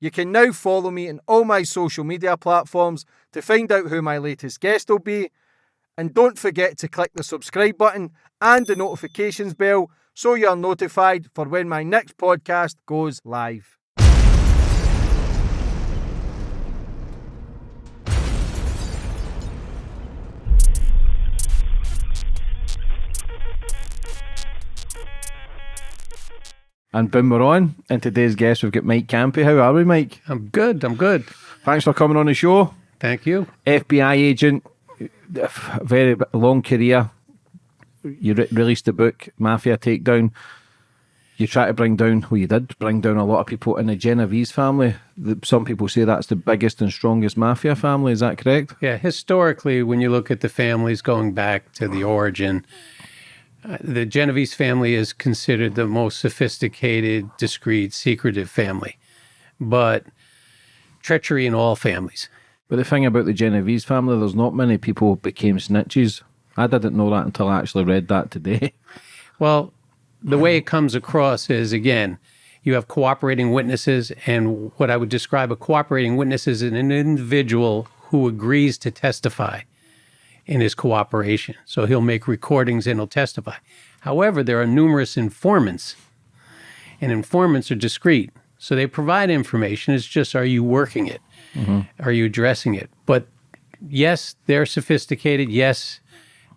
You can now follow me on all my social media platforms to find out who my latest guest will be. And don't forget to click the subscribe button and the notifications bell so you're notified for when my next podcast goes live. And boom, we're on. And today's guest, we've got Mike Campi. How are we, Mike? I'm good. Thanks for coming on the show. Thank you. FBI agent, very long career. You released the book, Mafia Takedown. You try to bring down, well, you did bring down a lot of people in the Genovese family. Some people say that's the biggest and strongest mafia family. Is that correct? Yeah, historically, when you look at the families going back to the origin, the Genovese family is considered the most sophisticated, discreet, secretive family. But treachery in all families. But the thing about the Genovese family, there's not many people became snitches. I didn't know that until I actually read that today. Well, the way it comes across is, again, you have cooperating witnesses, and what I would describe a cooperating witness is an individual who agrees to testify in his cooperation. So he'll make recordings and he'll testify. However, there are numerous informants, and informants are discreet. So they provide information. It's just, are you working it? Mm-hmm. Are you addressing it? But yes, they're sophisticated. Yes,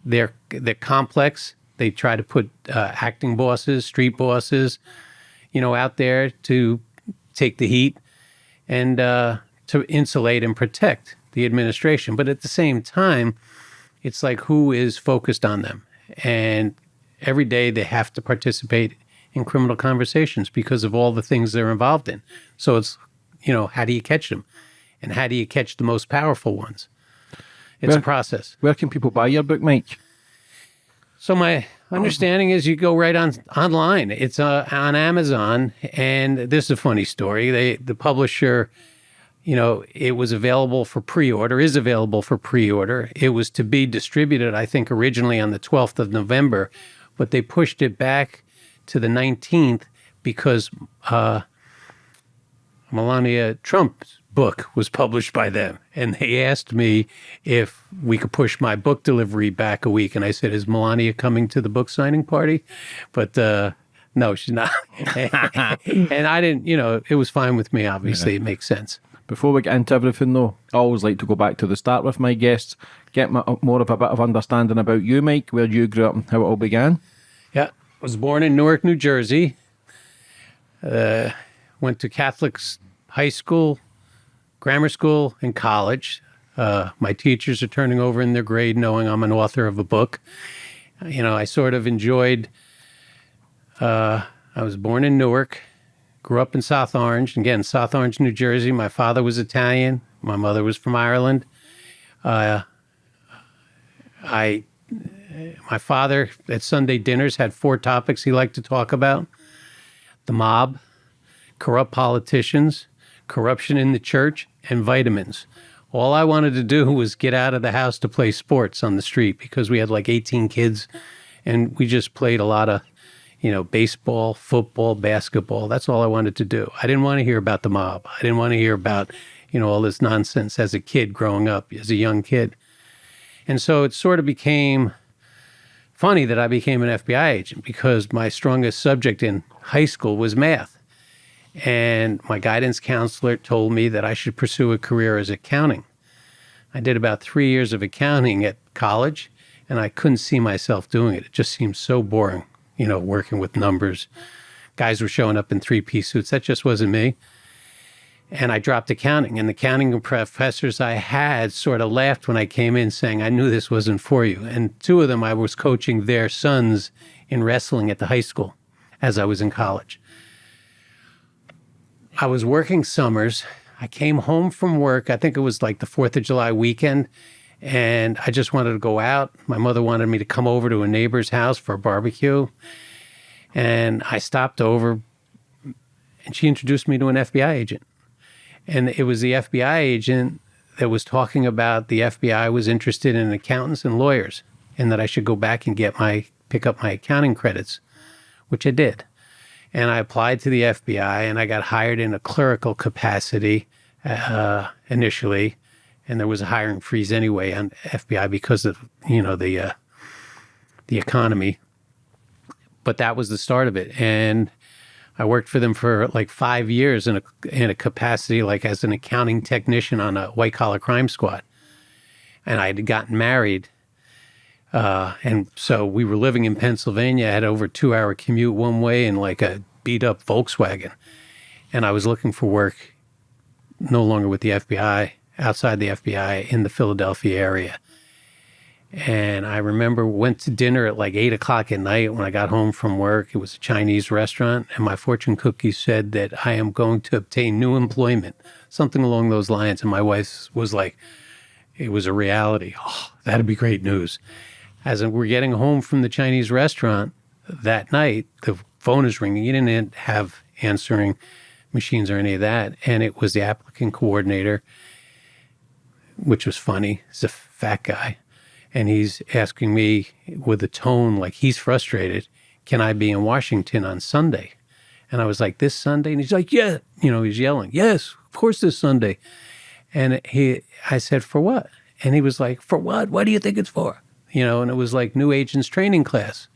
they're complex. They try to put acting bosses, street bosses, out there to take the heat and to insulate and protect the administration. But at the same time, it's like, who is focused on them? And every day they have to participate in criminal conversations because of all the things they're involved in. So it's, how do you catch them? And how do you catch the most powerful ones? It's a process. Where can people buy your book, Mike? So my understanding is you go right online. It's on Amazon. And this is a funny story. The publisher, it was available for pre-order, is available for pre-order. It was to be distributed, I think, originally on the 12th of November, but they pushed it back to the 19th because Melania Trump's book was published by them. And they asked me if we could push my book delivery back a week. And I said, is Melania coming to the book signing party? But no, she's not. And I didn't, it was fine with me, obviously. Yeah. It makes sense. Before we get into everything, though, I always like to go back to the start with my guests, get more of a bit of understanding about you, Mike, where you grew up and how it all began. Yeah, I was born in Newark, New Jersey. Went to Catholic high school, grammar school, and college. My teachers are turning over in their grade knowing I'm an author of a book. I sort of enjoyed, I was born in Newark, grew up in South Orange. Again, South Orange, New Jersey. My father was Italian. My mother was from Ireland. My father at Sunday dinners had 4 topics he liked to talk about: the mob, corrupt politicians, corruption in the church, and vitamins. All I wanted to do was get out of the house to play sports on the street because we had like 18 kids and we just played a lot of, baseball, football, basketball. That's all I wanted to do. I didn't want to hear about the mob. I didn't want to hear about, all this nonsense as a kid growing up, as a young kid. And so it sort of became funny that I became an FBI agent because my strongest subject in high school was math. And my guidance counselor told me that I should pursue a career as accounting. I did about 3 years of accounting at college, and I couldn't see myself doing it. It just seemed so boring, working with numbers. Guys were showing up in 3-piece suits. That just wasn't me. And I dropped accounting. And the accounting professors I had sort of laughed when I came in, saying, I knew this wasn't for you. And 2 of them, I was coaching their sons in wrestling at the high school as I was in college. I was working summers. I came home from work. I think it was like the 4th of July weekend. And I just wanted to go out. My mother wanted me to come over to a neighbor's house for a barbecue. And I stopped over, and she introduced me to an FBI agent. And it was the FBI agent that was talking about the FBI was interested in accountants and lawyers, and that I should go back and pick up my accounting credits, which I did. And I applied to the FBI, and I got hired in a clerical capacity initially. And there was a hiring freeze anyway on FBI because of, the economy. But that was the start of it. And I worked for them for like 5 years in a capacity like as an accounting technician on a white-collar crime squad. And I had gotten married. And so we were living in Pennsylvania. I had over a 2-hour commute one way in like a beat-up Volkswagen. And I was looking for work no longer with the FBI, outside the FBI in the Philadelphia area. And I remember went to dinner at like 8 o'clock at night when I got home from work. It was a Chinese restaurant. And my fortune cookie said that I am going to obtain new employment, something along those lines. And my wife was like, it was a reality. Oh, that'd be great news. As we're getting home from the Chinese restaurant that night, the phone is ringing. You didn't have answering machines or any of that. And it was the applicant coordinator, which was funny. He's a fat guy. And he's asking me with a tone like he's frustrated, can I be in Washington on Sunday? And I was like, this Sunday? And he's like, yeah. He's yelling, yes, of course this Sunday. And I said, for what? And he was like, for what? What do you think it's for? And it was like new agents training class.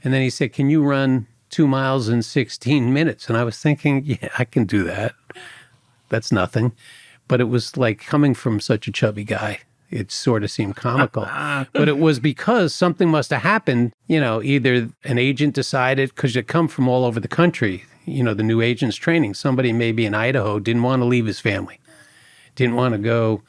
And then he said, can you run 2 miles in 16 minutes? And I was thinking, yeah, I can do that. That's nothing. But it was like coming from such a chubby guy, it sort of seemed comical. But it was because something must have happened. Either an agent decided, because you come from all over the country, the new agents training, somebody maybe in Idaho didn't want to leave his family, didn't want to go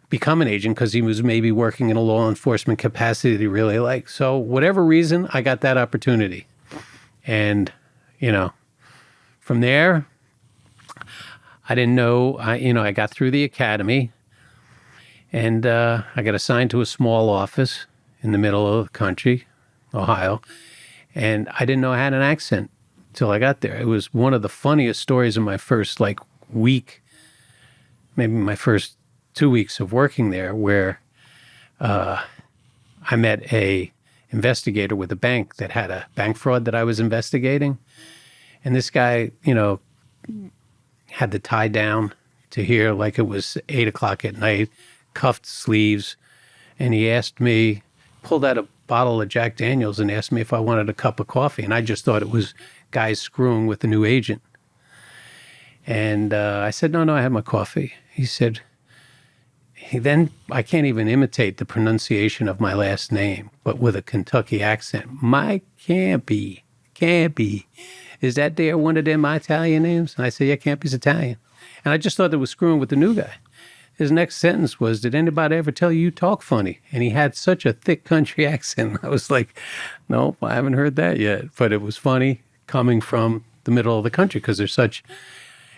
become an agent because he was maybe working in a law enforcement capacity that he really liked. So whatever reason, I got that opportunity. And, from there, I didn't know, I got through the academy and I got assigned to a small office in the middle of the country, Ohio. And I didn't know I had an accent till I got there. It was one of the funniest stories of my first week, maybe my first 2 weeks of working there, where I met a investigator with a bank that had a bank fraud that I was investigating. And this guy, had the tie down to here like it was 8 o'clock at night, cuffed sleeves. And he asked me, pulled out a bottle of Jack Daniels and asked me if I wanted a cup of coffee. And I just thought it was guys screwing with the new agent. And I said, no, I had my coffee. He said, I can't even imitate the pronunciation of my last name, but with a Kentucky accent. My Campi. Is that there one of them Italian names? And I said, yeah, Campi's Italian. And I just thought it was screwing with the new guy. His next sentence was, did anybody ever tell you talk funny? And he had such a thick country accent. I was like, nope, I haven't heard that yet. But it was funny coming from the middle of the country because there's such...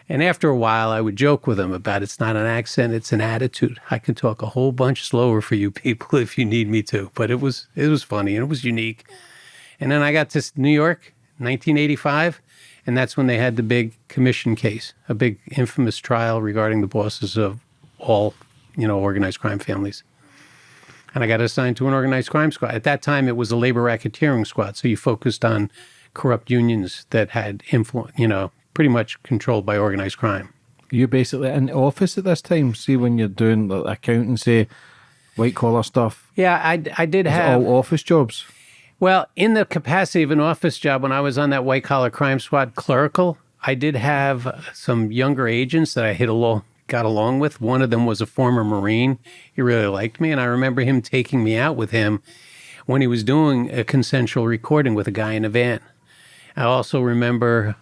And after a while, I would joke with him about it's not an accent, it's an attitude. I can talk a whole bunch slower for you people if you need me to. But it was funny and it was unique. And then I got to New York, 1985, and that's when they had the big commission case, a big infamous trial regarding the bosses of all, organized crime families. And I got assigned to an organized crime squad. At that time, it was a labor racketeering squad, so you focused on corrupt unions that had influence, pretty much controlled by organized crime. You're basically in the office at this time. See, when you're doing the accountancy, white collar stuff. Yeah, I did have all office jobs. Well, in the capacity of an office job, when I was on that white collar crime squad, clerical, I did have some younger agents that I got along with. One of them was a former Marine. He really liked me, and I remember him taking me out with him when he was doing a consensual recording with a guy in a van. I also remember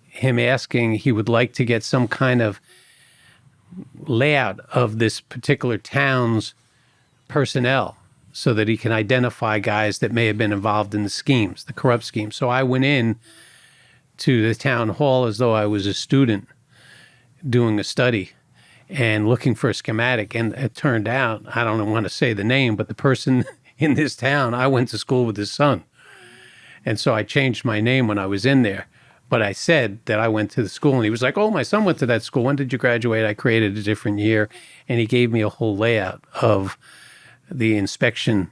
him asking he would like to get some kind of layout of this particular town's personnel so that he can identify guys that may have been involved in the schemes, the corrupt schemes. So I went in to the town hall as though I was a student doing a study and looking for a schematic. And it turned out, I don't want to say the name, but the person in this town, I went to school with his son. And so I changed my name when I was in there. But I said that I went to the school, and he was like, oh, my son went to that school. When did you graduate? I created a different year. And he gave me a whole layout of the inspection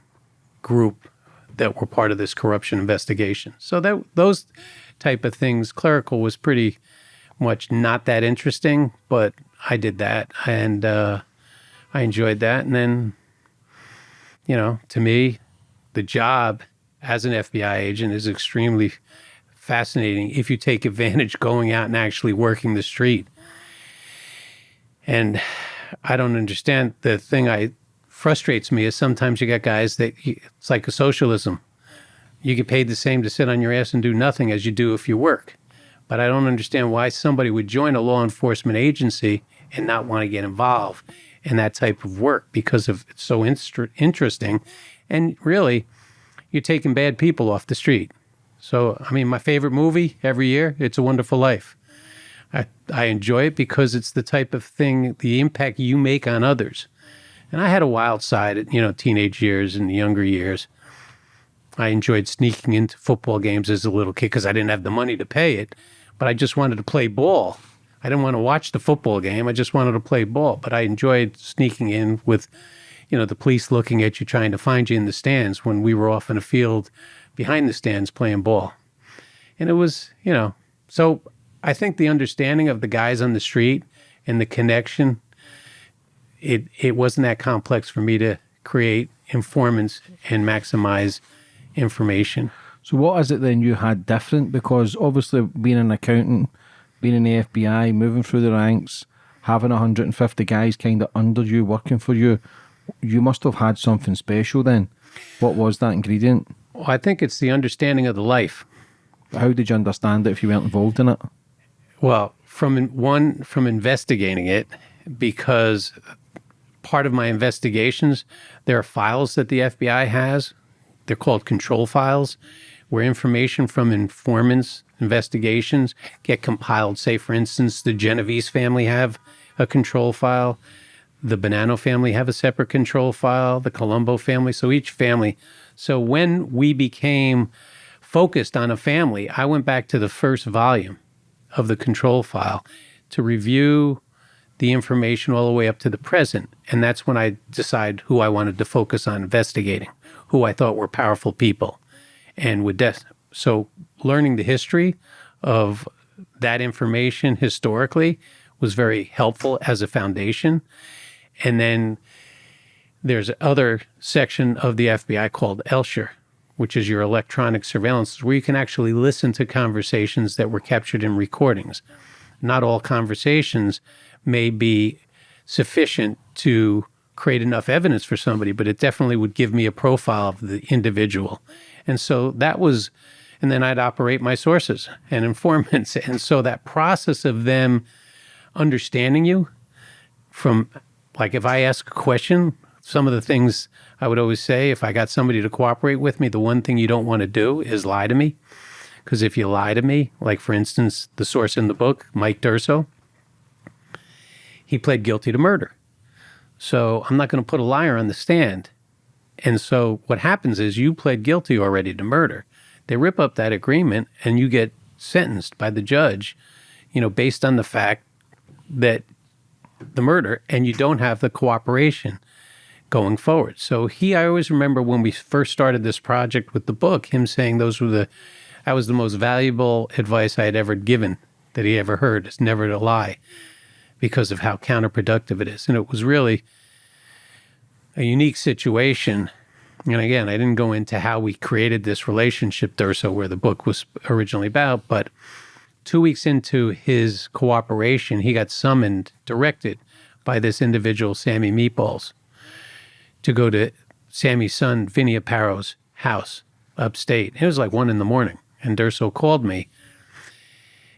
group that were part of this corruption investigation. So that those type of things, clerical was pretty much not that interesting, but I did that, and I enjoyed that. And then, you know, to me, the job as an FBI agent is extremely fascinating if you take advantage going out and actually working the street. And I don't understand. The thing I frustrates me is sometimes you get guys that it's like a socialism. You get paid the same to sit on your ass and do nothing as you do if you work. But I don't understand why somebody would join a law enforcement agency and not want to get involved in that type of work because of it's so interesting. And really, you're taking bad people off the street. So, I mean, my favorite movie every year, It's a Wonderful Life. I enjoy it because it's the type of thing, the impact you make on others. And I had a wild side at, you know, teenage years and younger years. I enjoyed sneaking into football games as a little kid because I didn't have the money to pay it, but I just wanted to play ball. I didn't want to watch the football game. I just wanted to play ball, but I enjoyed sneaking in with, you know, the police looking at you, trying to find you in the stands when we were off in a field behind the stands playing ball. And it was, you know, so I think the understanding of the guys on the street and the connection, it wasn't that complex for me to create informants and maximize information. So what is it then you had different? Because obviously being an accountant, being in the FBI, moving through the ranks, having 150 guys kind of under you, working for you, you must have had something special then. What was that ingredient? Well, I think it's the understanding of the life. How did you understand it if you weren't involved in it? Well, from investigating it, because part of my investigations, there are files that the FBI has. They're called control files, where information from informants, investigations get compiled. Say, for instance, the Genovese family have a control file. The Bonanno family have a separate control file. The Colombo family. So each family. So when we became focused on a family, I went back to the first volume of the control file to review the information all the way up to the present. And that's when I decided who I wanted to focus on investigating, who I thought were powerful people. And with death, so learning the history of that information historically was very helpful as a foundation. And then there's another section of the FBI called ELSHR, which is your electronic surveillance, where you can actually listen to conversations that were captured in recordings. Not all conversations may be sufficient to create enough evidence for somebody, but it definitely would give me a profile of the individual. And so that was, and then I'd operate my sources and informants. And so that process of them understanding you from, like if I ask a question, some of the things I would always say, if I got somebody to cooperate with me, the one thing you don't want to do is lie to me. Because if you lie to me, like for instance, the source in the book, Mike Durso, he pled guilty to murder. So I'm not going to put a liar on the stand. And so what happens is you pled guilty already to murder. They rip up that agreement and you get sentenced by the judge, you know, based on the fact that the murder, and you don't have the cooperation going forward. So I always remember when we first started this project with the book, him saying that was the most valuable advice I had ever given, that he ever heard, is never to lie, because of how counterproductive it is. And it was really a unique situation. And again, I didn't go into how we created this relationship, Durso, where the book was originally about, but 2 weeks into his cooperation, he got summoned, directed by this individual, Sammy Meatballs, to go to Sammy's son, Vinny Apparo's house upstate. It was like 1 a.m. And Durso called me.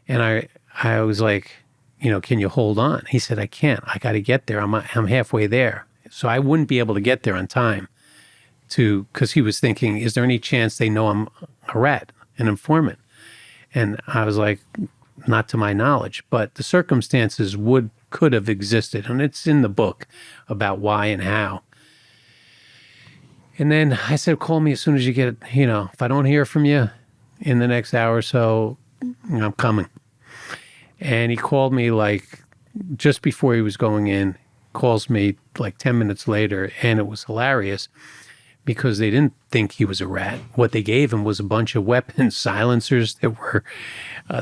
And I was like, you know, can you hold on? He said, I can't. I got to get there. I'm halfway there. So I wouldn't be able to get there on time because he was thinking, is there any chance they know I'm a rat, an informant? And I was like, not to my knowledge, but the circumstances could have existed. And it's in the book about why and how. And then I said, call me as soon as you get it. You know, if I don't hear from you in the next hour or so, I'm coming. And he called me like just before he was going in, calls me like 10 minutes later. And it was hilarious because they didn't think he was a rat. What they gave him was a bunch of weapons, silencers that were,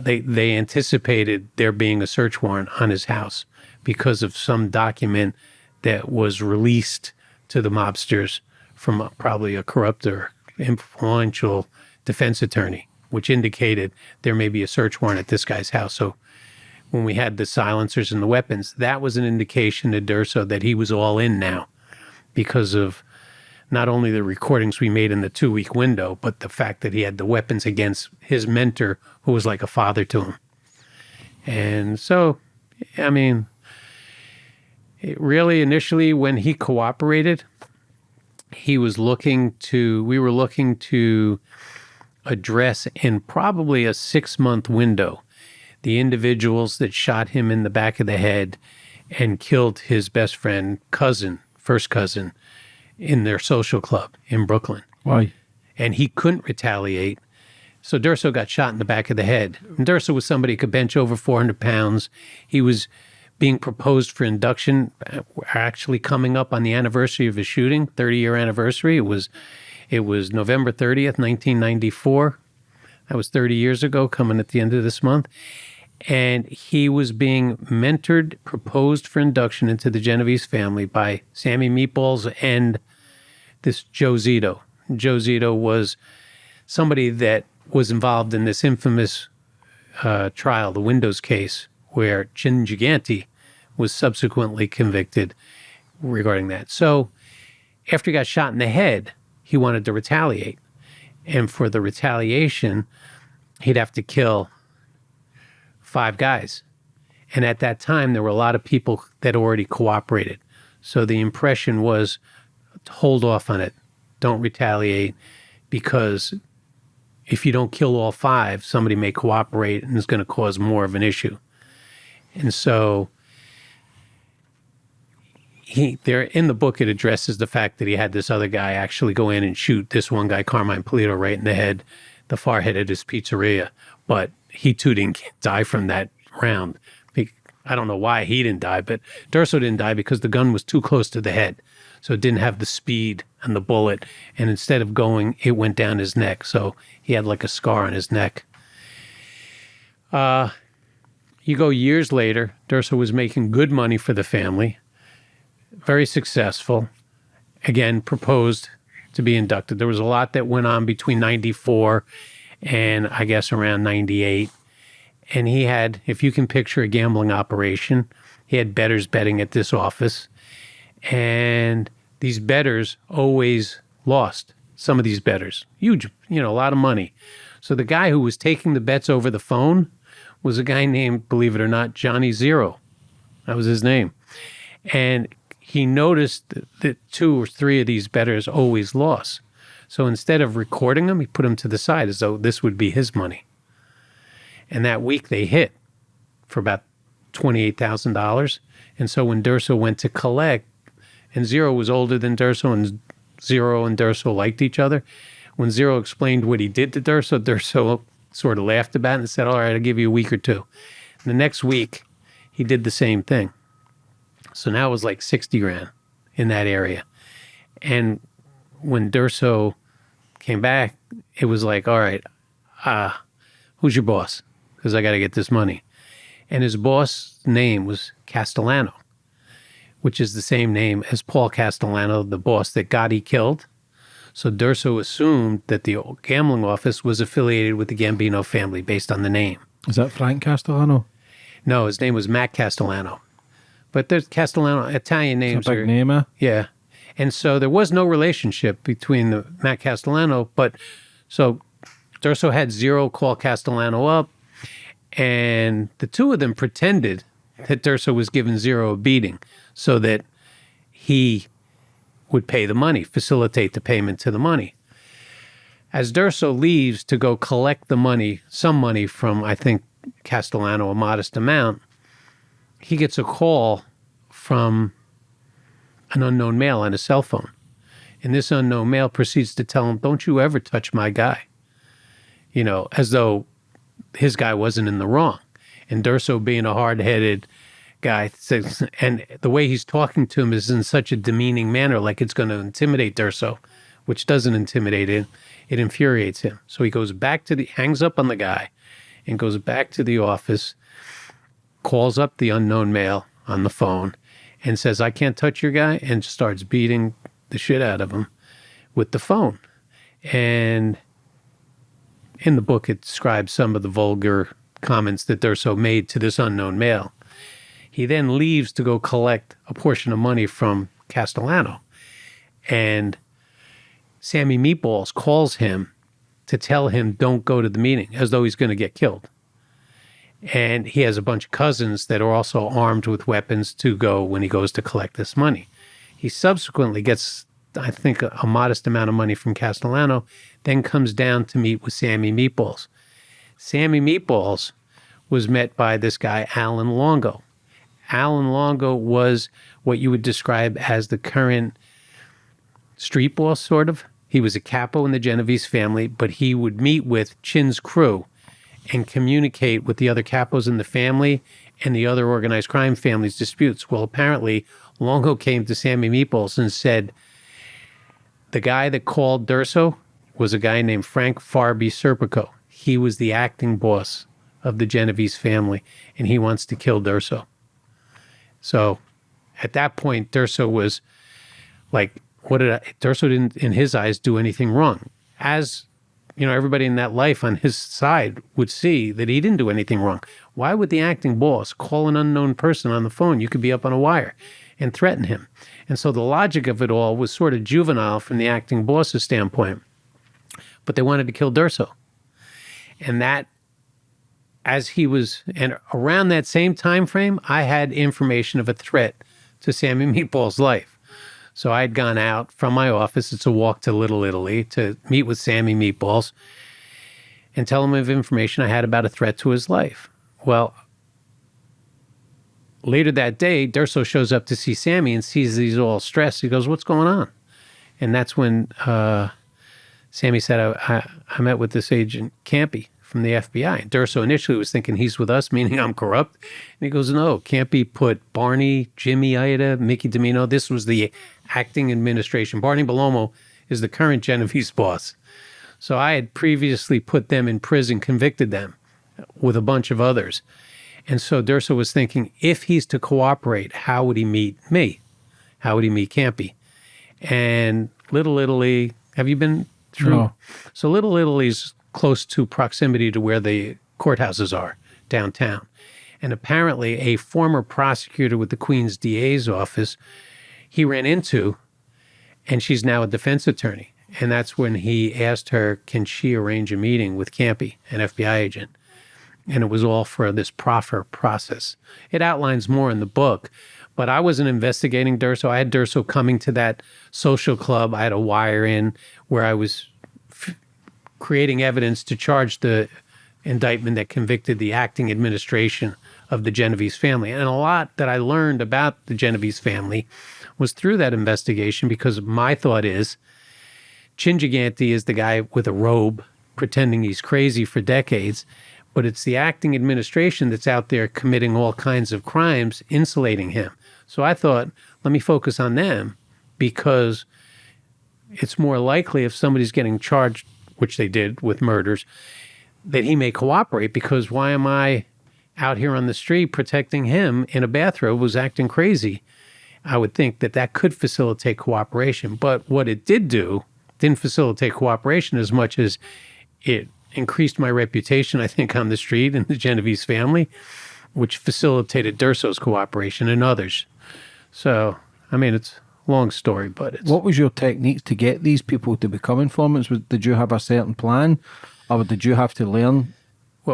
they anticipated there being a search warrant on his house because of some document that was released to the mobsters from probably a corrupt or influential defense attorney, which indicated there may be a search warrant at this guy's house. So when we had the silencers and the weapons, that was an indication to Durso that he was all in now because of not only the recordings we made in the 2-week window, but the fact that he had the weapons against his mentor, who was like a father to him. And so, I mean, it really initially when he cooperated, we were looking to address in probably a 6-month window the individuals that shot him in the back of the head and killed his best friend, first cousin, in their social club in Brooklyn. Why? And he couldn't retaliate. So Durso got shot in the back of the head. And Durso was somebody who could bench over 400 pounds. He was being proposed for induction, actually coming up on the anniversary of his shooting, 30-year anniversary. It was November 30th, 1994. That was 30 years ago, coming at the end of this month. And he was being mentored, proposed for induction into the Genovese family by Sammy Meatballs and this Joe Zito. Joe Zito was somebody that was involved in this infamous trial, the Windows case, where Chin Gigante was subsequently convicted regarding that. So after he got shot in the head, he wanted to retaliate. And for the retaliation, he'd have to kill 5 guys. And at that time, there were a lot of people that already cooperated. So the impression was, hold off on it. Don't retaliate, because if you don't kill all 5, somebody may cooperate and it's going to cause more of an issue. And so there in the book, it addresses the fact that he had this other guy actually go in and shoot this one guy, Carmine Polito, right in the head, the far head of his pizzeria. But he too didn't die from that round. I don't know why he didn't die, but Durso didn't die because the gun was too close to the head. So it didn't have the speed on the bullet. And instead of going, it went down his neck. So he had like a scar on his neck. You go years later, Durso was making good money for the family. Very successful. Again, proposed to be inducted. There was a lot that went on between 94 and I guess around 98. And he had, if you can picture a gambling operation, he had bettors betting at this office. And these bettors always lost. Some of these bettors, huge, a lot of money. So the guy who was taking the bets over the phone was a guy named, believe it or not, Johnny Zero. That was his name. And he noticed that 2 or 3 of these bettors always lost. So instead of recording them, he put them to the side as though this would be his money. And that week they hit for about $28,000. And so when Durso went to collect, and Zero was older than Durso, and Zero and Durso liked each other, when Zero explained what he did to Durso, Durso sort of laughed about it and said, all right, I'll give you a week or 2. And the next week, he did the same thing. So now it was like 60 grand in that area. And when Durso came back, it was like, all right, who's your boss? Because I got to get this money. And his boss' name was Castellano, which is the same name as Paul Castellano, the boss that Gotti killed. So Durso assumed that the gambling office was affiliated with the Gambino family based on the name. Is that Frank Castellano? No, his name was Matt Castellano. But there's Castellano, Italian names. It's a big name, eh? Yeah. And so there was no relationship between the Matt Castellano, but so Durso had Zero call Castellano up, and the 2 of them pretended that Durso was giving Zero a beating so that he would pay the money, facilitate the payment to the money. As Durso leaves to go collect the money, some money from, I think, Castellano, a modest amount, he gets a call from an unknown male on his cell phone. And this unknown male proceeds to tell him, don't you ever touch my guy. As though his guy wasn't in the wrong. And Durso, being a hard-headed guy, and the way he's talking to him is in such a demeaning manner, like it's going to intimidate Durso, which doesn't intimidate him. It infuriates him. So he goes back to hangs up on the guy and goes back to the office, calls up the unknown male on the phone and says, I can't touch your guy, and starts beating the shit out of him with the phone. And in the book, it describes some of the vulgar comments that Durso made to this unknown male. He then leaves to go collect a portion of money from Castellano. And Sammy Meatballs calls him to tell him don't go to the meeting, as though he's going to get killed. And he has a bunch of cousins that are also armed with weapons to go when he goes to collect this money. He subsequently gets, I think, a modest amount of money from Castellano, then comes down to meet with Sammy Meatballs. Sammy Meatballs was met by this guy, Alan Longo. Alan Longo was what you would describe as the current street boss, sort of. He was a capo in the Genovese family, but he would meet with Chin's crew and communicate with the other capos in the family and the other organized crime families' disputes. Well, apparently, Longo came to Sammy Meatballs and said, the guy that called Durso was a guy named Frank Farby Serpico. He was the acting boss of the Genovese family, and he wants to kill Durso. So at that point, Durso was like, Durso didn't, in his eyes, do anything wrong. As, you know, everybody in that life on his side would see that he didn't do anything wrong. Why would the acting boss call an unknown person on the phone? You could be up on a wire and threaten him. And so the logic of it all was sort of juvenile from the acting boss's standpoint. But they wanted to kill Durso. And that, as he was, and around that same time frame, I had information of a threat to Sammy Meatball's life. So I had gone out from my office, it's a walk to Little Italy, to meet with Sammy Meatballs and tell him of information I had about a threat to his life. Well, later that day, Durso shows up to see Sammy and sees that he's all stressed. He goes, what's going on? And that's when Sammy said, I met with this agent Campi from the FBI. And Durso initially was thinking he's with us, meaning I'm corrupt. And he goes, no, Campi put Barney, Jimmy Ida, Mickey Domino. This was the acting administration. Barney Bellomo is the current Genovese boss. So I had previously put them in prison, convicted them with a bunch of others. And so Durso was thinking, if he's to cooperate, how would he meet me? How would he meet Campi? And Little Italy, have you been through? No. So Little Italy's close to proximity to where the courthouses are downtown. And apparently a former prosecutor with the Queen's DA's office, he ran into, and she's now a defense attorney. And that's when he asked her, can she arrange a meeting with Campi, an FBI agent? And it was all for this proffer process. It outlines more in the book, but I wasn't investigating Durso. I had Durso coming to that social club. I had a wire in where I was creating evidence to charge the indictment that convicted the acting administration of the Genovese family. And a lot that I learned about the Genovese family was through that investigation, because my thought is Chin Gigante is the guy with a robe pretending he's crazy for decades, but it's the acting administration that's out there committing all kinds of crimes, insulating him. So I thought, let me focus on them, because it's more likely if somebody's getting charged, which they did with murders, that he may cooperate, because why am I out here on the street protecting him in a bathrobe who's acting crazy? I would think that that could facilitate cooperation. But what it did do didn't facilitate cooperation as much as it increased my reputation, I think, on the street in the Genovese family, which facilitated Durso's cooperation and others. So, I mean, it's a long story, but it's... What was your techniques to get these people to become informants? Did you have a certain plan, or did you have to learn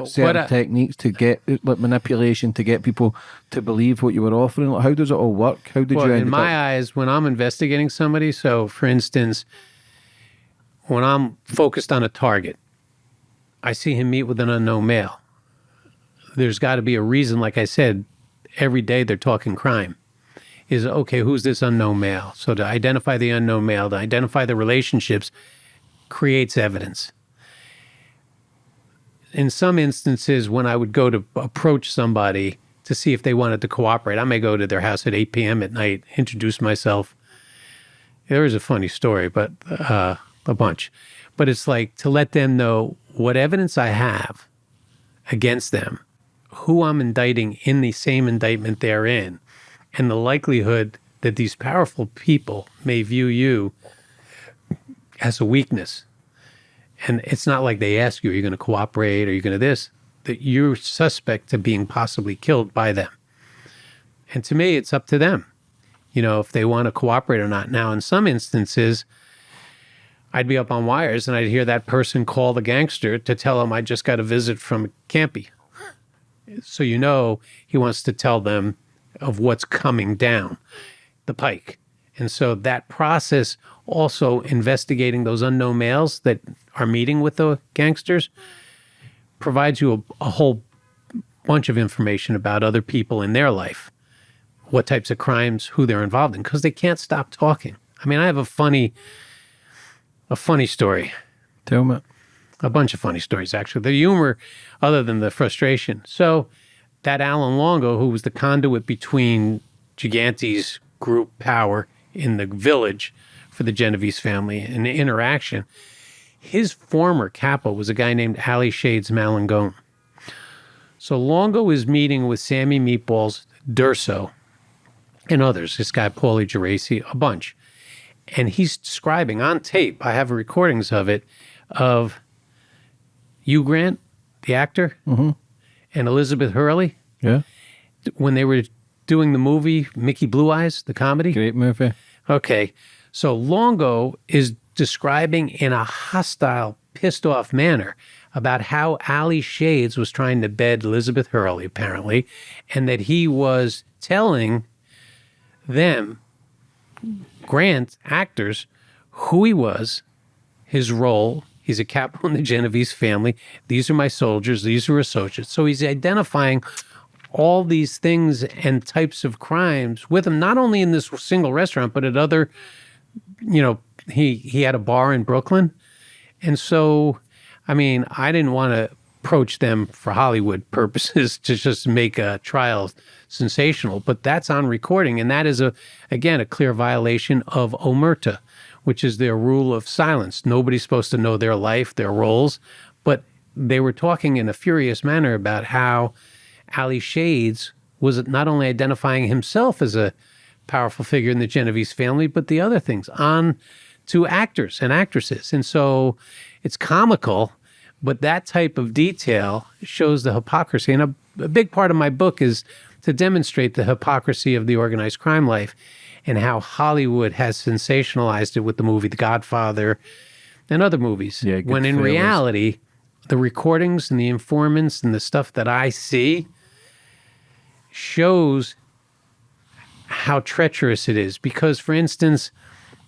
certain techniques to get, like manipulation, to get people to believe what you were offering? Like, how does it all work? How did you end up? In my eyes, when I'm investigating somebody, so for instance, when I'm focused on a target, I see him meet with an unknown male. There's got to be a reason, like I said, every day they're talking crime. Is, okay, who's this unknown male? So to identify the unknown male, to identify the relationships, creates evidence. In some instances, when I would go to approach somebody to see if they wanted to cooperate, I may go to their house at 8 p.m. at night, introduce myself, There is a funny story, but a bunch. But it's like to let them know what evidence I have against them, who I'm indicting in the same indictment they're in, and the likelihood that these powerful people may view you as a weakness. And it's not like they ask you, are you going to cooperate? Are you going to this? That you're suspect to being possibly killed by them. And to me, it's up to them, if they want to cooperate or not. Now, in some instances, I'd be up on wires and I'd hear that person call the gangster to tell him I just got a visit from Campi. So he wants to tell them of what's coming down the pike. And so that process, also investigating those unknown males that are meeting with the gangsters, provides you a whole bunch of information about other people in their life, what types of crimes, who they're involved in, because they can't stop talking. I mean, I have a funny story. Tell me. A bunch of funny stories, actually. The humor, other than the frustration. So that Alan Longo, who was the conduit between Gigante's group power in the village for the Genovese family and the interaction, his former capo was a guy named Ali Shades Malangone. So Longo is meeting with Sammy Meatballs Durso and others, this guy Paulie Geraci, a bunch. And he's describing on tape, I have recordings of it, of Hugh Grant, the actor, and Elizabeth Hurley. Yeah. When they were doing the movie Mickey Blue Eyes, the comedy. Great movie. Okay. So Longo is describing in a hostile, pissed off manner about how Ali Shades was trying to bed Elizabeth Hurley, apparently, and that he was telling them, Grant actors, who he was, his role. He's a capo in the Genovese family. These are my soldiers. These are associates. So he's identifying all these things and types of crimes with him, not only in this single restaurant, but at other, he had a bar in Brooklyn. And so, I mean, I didn't want to approach them for Hollywood purposes to just make a trial sensational, but that's on recording. And that is, again, a clear violation of omerta, which is their rule of silence. Nobody's supposed to know their life, their roles. But they were talking in a furious manner about how Ali Shades was not only identifying himself as a powerful figure in the Genovese family, but the other things on to actors and actresses. And so it's comical, but that type of detail shows the hypocrisy. And a big part of my book is to demonstrate the hypocrisy of the organized crime life and how Hollywood has sensationalized it with the movie The Godfather and other movies. Yeah, when in reality, the recordings and the informants and the stuff that I see shows how treacherous it is. Because, for instance,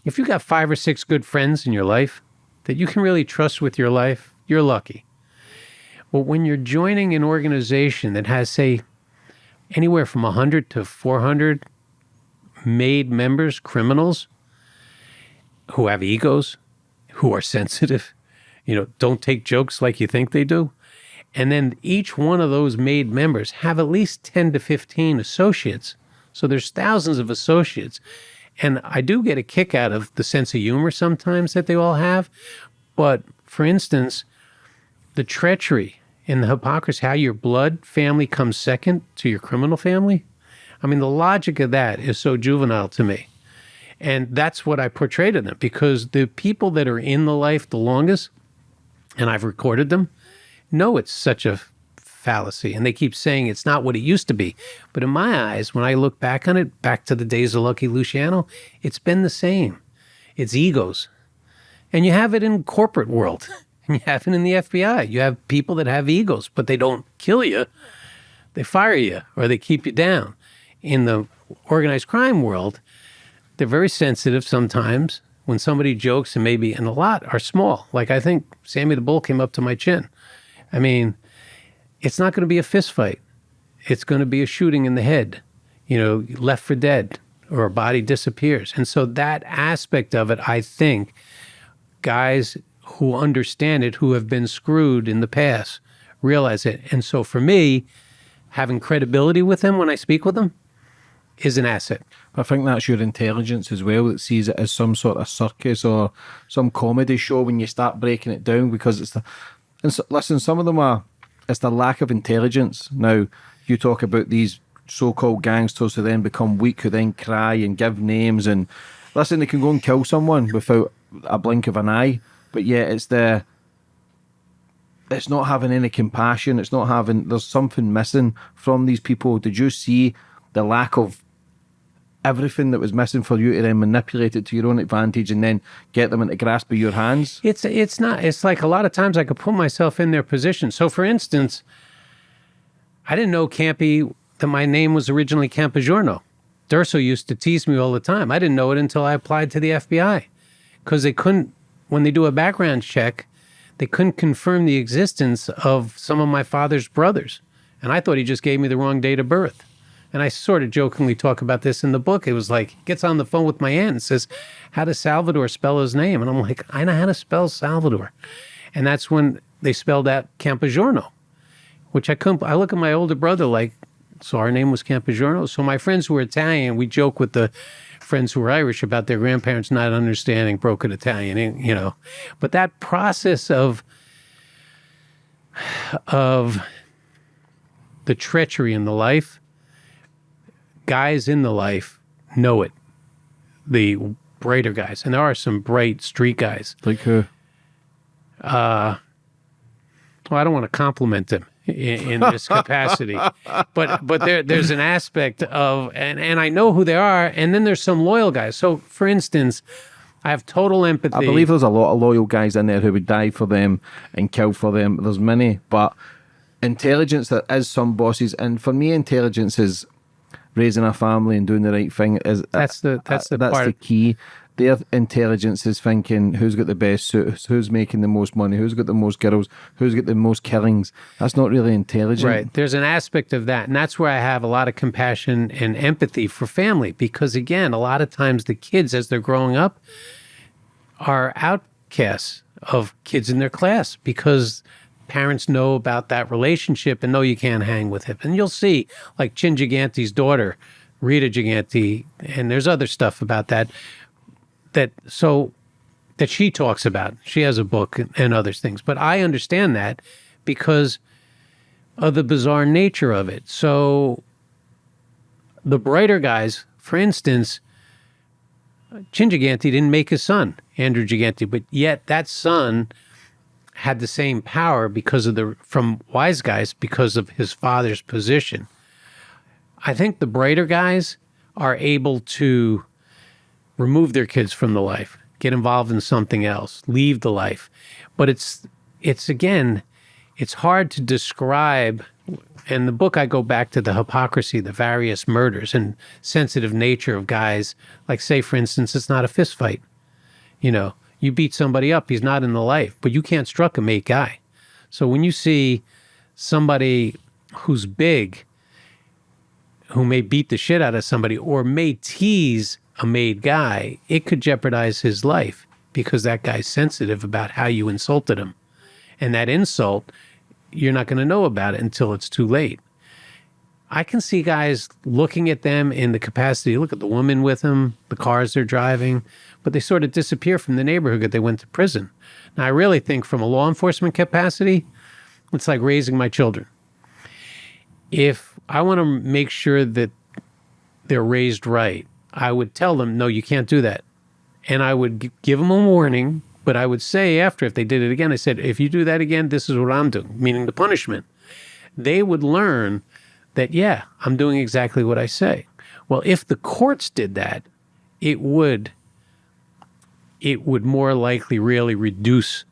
if you got 5 or 6 good friends in your life that you can really trust with your life, you're lucky. But when you're joining an organization that has, say, anywhere from 100 to 400 made members, criminals, who have egos, who are sensitive, don't take jokes like you think they do. And then each one of those made members have at least 10 to 15 associates. So there's thousands of associates. And I do get a kick out of the sense of humor sometimes that they all have. But for instance, the treachery and the hypocrisy, how your blood family comes second to your criminal family. I mean, the logic of that is so juvenile to me. And that's what I portray to them, because the people that are in the life the longest, and I've recorded them, know it's such a fallacy. And they keep saying it's not what it used to be. But in my eyes, when I look back on it, back to the days of Lucky Luciano, it's been the same. It's egos. And you have it in corporate world. And you have it in the FBI. You have people that have egos, but they don't kill you. They fire you or they keep you down. In the organized crime world, they're very sensitive sometimes when somebody jokes, and a lot are small. Like I think Sammy the Bull came up to my chin. I mean, it's not going to be a fist fight. It's going to be a shooting in the head, left for dead, or a body disappears. And so that aspect of it, I think, guys who understand it, who have been screwed in the past, realize it. And so for me, having credibility with them when I speak with them, is an asset. I think that's your intelligence as well that sees it as some sort of circus or some comedy show when you start breaking it down, because it's the... And so, listen, some of them are... It's the lack of intelligence. Now, you talk about these so-called gangsters who then become weak, who then cry and give names, and listen, they can go and kill someone without a blink of an eye, but yet it's not having any compassion. It's not having... There's something missing from these people. Did you see the lack of everything that was missing for you to then manipulate it to your own advantage and then get them into grasp of your hands? It's not. It's like a lot of times I could put myself in their position. So, for instance, I didn't know Campi, that my name was originally Campigiorno. Durso used to tease me all the time. I didn't know it until I applied to the FBI, because they couldn't, when they do a background check, they couldn't confirm the existence of some of my father's brothers. And I thought he just gave me the wrong date of birth. And I sort of jokingly talk about this in the book. It was like, gets on the phone with my aunt and says, how does Salvador spell his name? And I'm like, I know how to spell Salvador. And that's when they spelled out Campigiorno, which I couldn't. I look at my older brother like, so our name was Campigiorno. So my friends who were Italian, we joke with the friends who were Irish about their grandparents not understanding broken Italian, you know. But that process of the treachery in the life, guys in the life know it. The brighter guys, and there are some bright street guys. Like who? Well, I don't want to compliment them in this capacity, but there's an aspect of, and I know who they are, and then there's some loyal guys. So, for instance, I have total empathy. I believe there's a lot of loyal guys in there who would die for them and kill for them. There's many, but intelligence, there is some bosses, and for me, intelligence is raising a family and doing the right thing. That's the key. Their intelligence is thinking who's got the best suit, who's making the most money, who's got the most girls, who's got the most killings. That's not really intelligent. Right. There's an aspect of that. And that's where I have a lot of compassion and empathy for family. Because again, a lot of times the kids, as they're growing up, are outcasts of kids in their class because parents know about that relationship and know you can't hang with him. And you'll see, like Chin Gigante's daughter, Rita Gigante, and there's other stuff about that she talks about. She has a book and other things. But I understand that because of the bizarre nature of it. So the brighter guys, for instance, Chin Gigante didn't make his son, Andrew Gigante, but yet that son had the same power from wise guys because of his father's position. I think the brighter guys are able to remove their kids from the life, get involved in something else, leave the life. But it's hard to describe. In the book, I go back to the hypocrisy, the various murders and sensitive nature of guys. Like, say, for instance, it's not a fist fight. You know, you beat somebody up, he's not in the life, but you can't struck a mate guy. So when you see somebody who's big, who may beat the shit out of somebody or may tease a made guy, it could jeopardize his life because that guy's sensitive about how you insulted him. And that insult, you're not going to know about it until it's too late. I can see guys looking at them in the capacity, look at the woman with them, the cars they're driving, but they sort of disappear from the neighborhood that they went to prison. Now, I really think from a law enforcement capacity, it's like raising my children. If I want to make sure that they're raised right, I would tell them, no, you can't do that. And I would give them a warning, but I would say after, if they did it again, I said, if you do that again, this is what I'm doing, meaning the punishment. They would learn that, yeah, I'm doing exactly what I say. Well, if the courts did that, it would more likely really reduce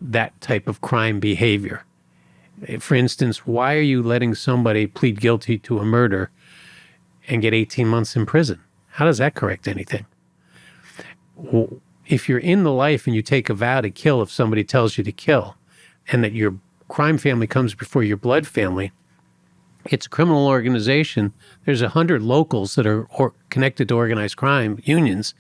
that type of crime behavior. For instance, why are you letting somebody plead guilty to a murder and get 18 months in prison? How does that correct anything? Well, if you're in the life and you take a vow to kill if somebody tells you to kill, and that your crime family comes before your blood family, it's a criminal organization. There's 100 locals that are connected to organized crime unions.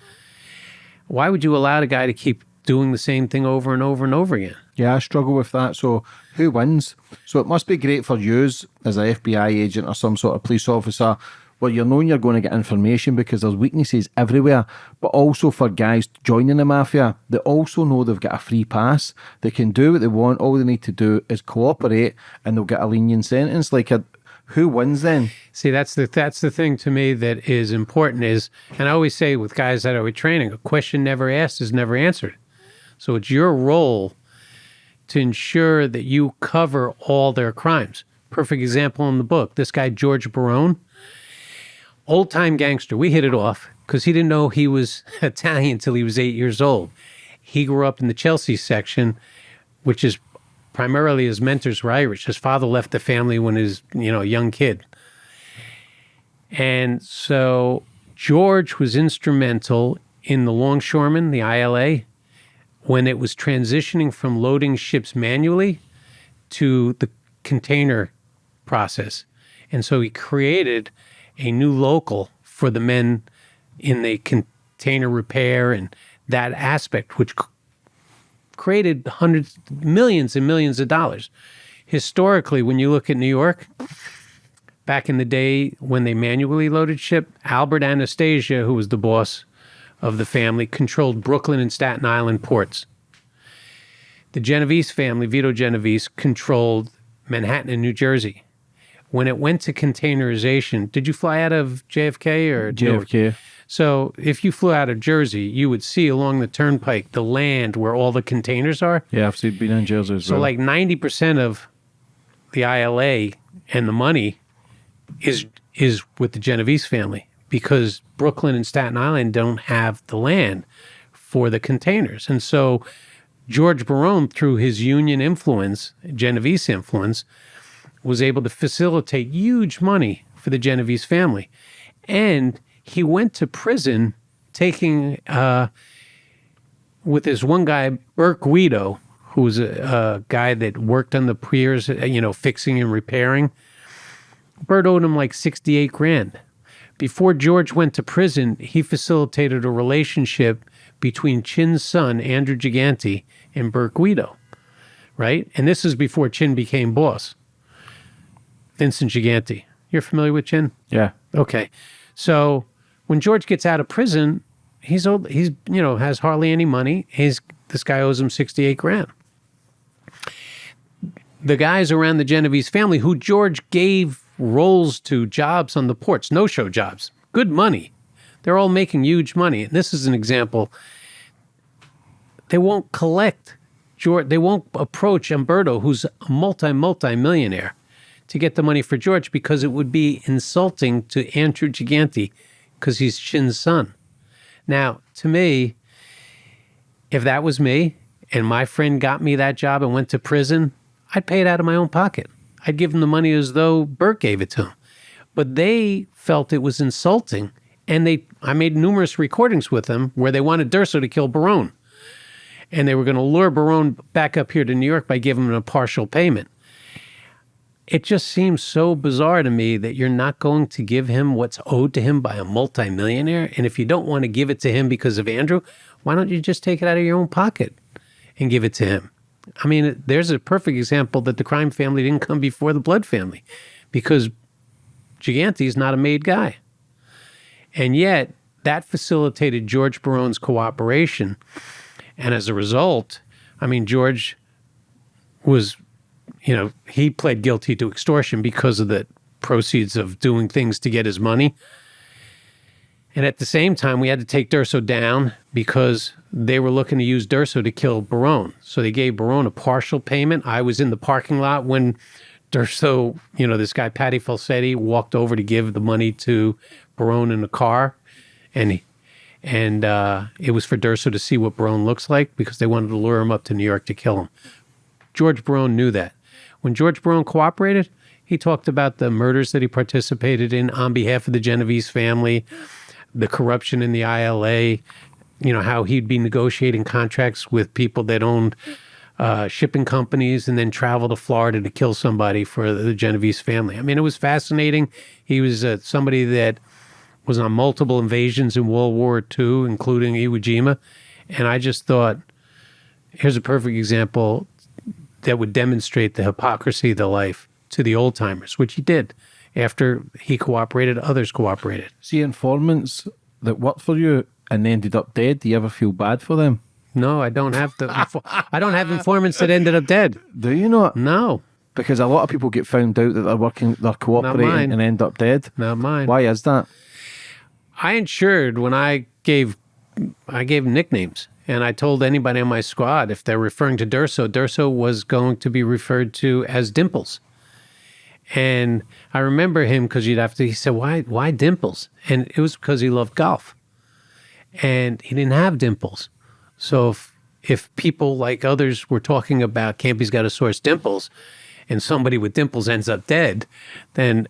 Why would you allow a guy to keep doing the same thing over and over and over again? Yeah, I struggle with that. So who wins? So it must be great for you as an FBI agent or some sort of police officer where you're knowing you're going to get information because there's weaknesses everywhere, but also for guys joining the Mafia, they also know they've got a free pass. They can do what they want. All they need to do is cooperate and they'll get a lenient sentence. Who wins then? See, that's the thing to me that is important is, and I always say with guys that are with training, a question never asked is never answered. So it's your role to ensure that you cover all their crimes. Perfect example in the book, this guy, George Barone, old-time gangster. We hit it off because he didn't know he was Italian until he was 8 years old. He grew up in the Chelsea section, which is primarily his mentors were Irish. His father left the family when he was, a young kid. And so George was instrumental in the longshoremen, the ILA, when it was transitioning from loading ships manually to the container process. And so he created a new local for the men in the container repair and that aspect, which created millions and millions of dollars. Historically, when you look at New York, back in the day when they manually loaded ship, Albert Anastasia, who was the boss of the family, controlled Brooklyn and Staten Island ports. The Genovese family, Vito Genovese, controlled Manhattan and New Jersey. When it went to containerization, did you fly out of JFK or JFK? Newark? So if you flew out of Jersey, you would see along the turnpike the land where all the containers are. Yeah, I've seen been in Jersey as well. So like 90% of the ILA and the money is with the Genovese family because Brooklyn and Staten Island don't have the land for the containers. And so George Barone, through his union influence, Genovese influence, was able to facilitate huge money for the Genovese family. And he went to prison taking, with this one guy, Burke Guido, who was a guy that worked on the piers, fixing and repairing. Bert owed him like 68 grand. Before George went to prison, he facilitated a relationship between Chin's son, Andrew Gigante, and Burke Guido, right? And this is before Chin became boss. Vincent Gigante. You're familiar with Chin? Yeah. Okay. So when George gets out of prison, he's old, has hardly any money. This guy owes him 68 grand. The guys around the Genovese family who George gave roles to, jobs on the ports, no-show jobs, good money. They're all making huge money. And this is an example. They won't collect George. They won't approach Umberto, who's a multi-millionaire, to get the money for George because it would be insulting to Andrew Gigante because he's Chin's son. Now, to me, if that was me and my friend got me that job and went to prison, I'd pay it out of my own pocket. I'd give him the money as though Burke gave it to him. But they felt it was insulting, and I made numerous recordings with them where they wanted Durso to kill Barone. And they were going to lure Barone back up here to New York by giving him a partial payment. It just seems so bizarre to me that you're not going to give him what's owed to him by a multimillionaire. And if you don't want to give it to him because of Andrew, why don't you just take it out of your own pocket and give it to him? I mean, there's a perfect example that the crime family didn't come before the blood family because Gigante's not a made guy. And yet, that facilitated George Barone's cooperation. And as a result, I mean, George was, he pled guilty to extortion because of the proceeds of doing things to get his money. And at the same time, we had to take Durso down because they were looking to use Durso to kill Barone. So they gave Barone a partial payment. I was in the parking lot when Durso, this guy, Patty Falsetti, walked over to give the money to Barone in the car. And it was for Durso to see what Barone looks like because they wanted to lure him up to New York to kill him. George Barone knew that. When George Barone cooperated, he talked about the murders that he participated in on behalf of the Genovese family, the corruption in the ILA, how he'd be negotiating contracts with people that owned shipping companies and then travel to Florida to kill somebody for the Genovese family. I mean, it was fascinating. He was somebody that was on multiple invasions in World War II, including Iwo Jima. And I just thought, here's a perfect example that would demonstrate the hypocrisy of the life to the old timers, which he did. after he cooperated, others cooperated. See, informants that worked for you and ended up dead, do you ever feel bad for them? No, I don't have I don't have informants that ended up dead. Do you not? No. Because a lot of people get found out that they're cooperating and end up dead. Not mine. Why is that? I insured when I gave nicknames, and I told anybody on my squad if they're referring to Durso was going to be referred to as Dimples. And I remember him because he said, why Dimples? And it was because he loved golf. And he didn't have dimples. So if people like others were talking about Campi's got to source dimples, and somebody with dimples ends up dead, then,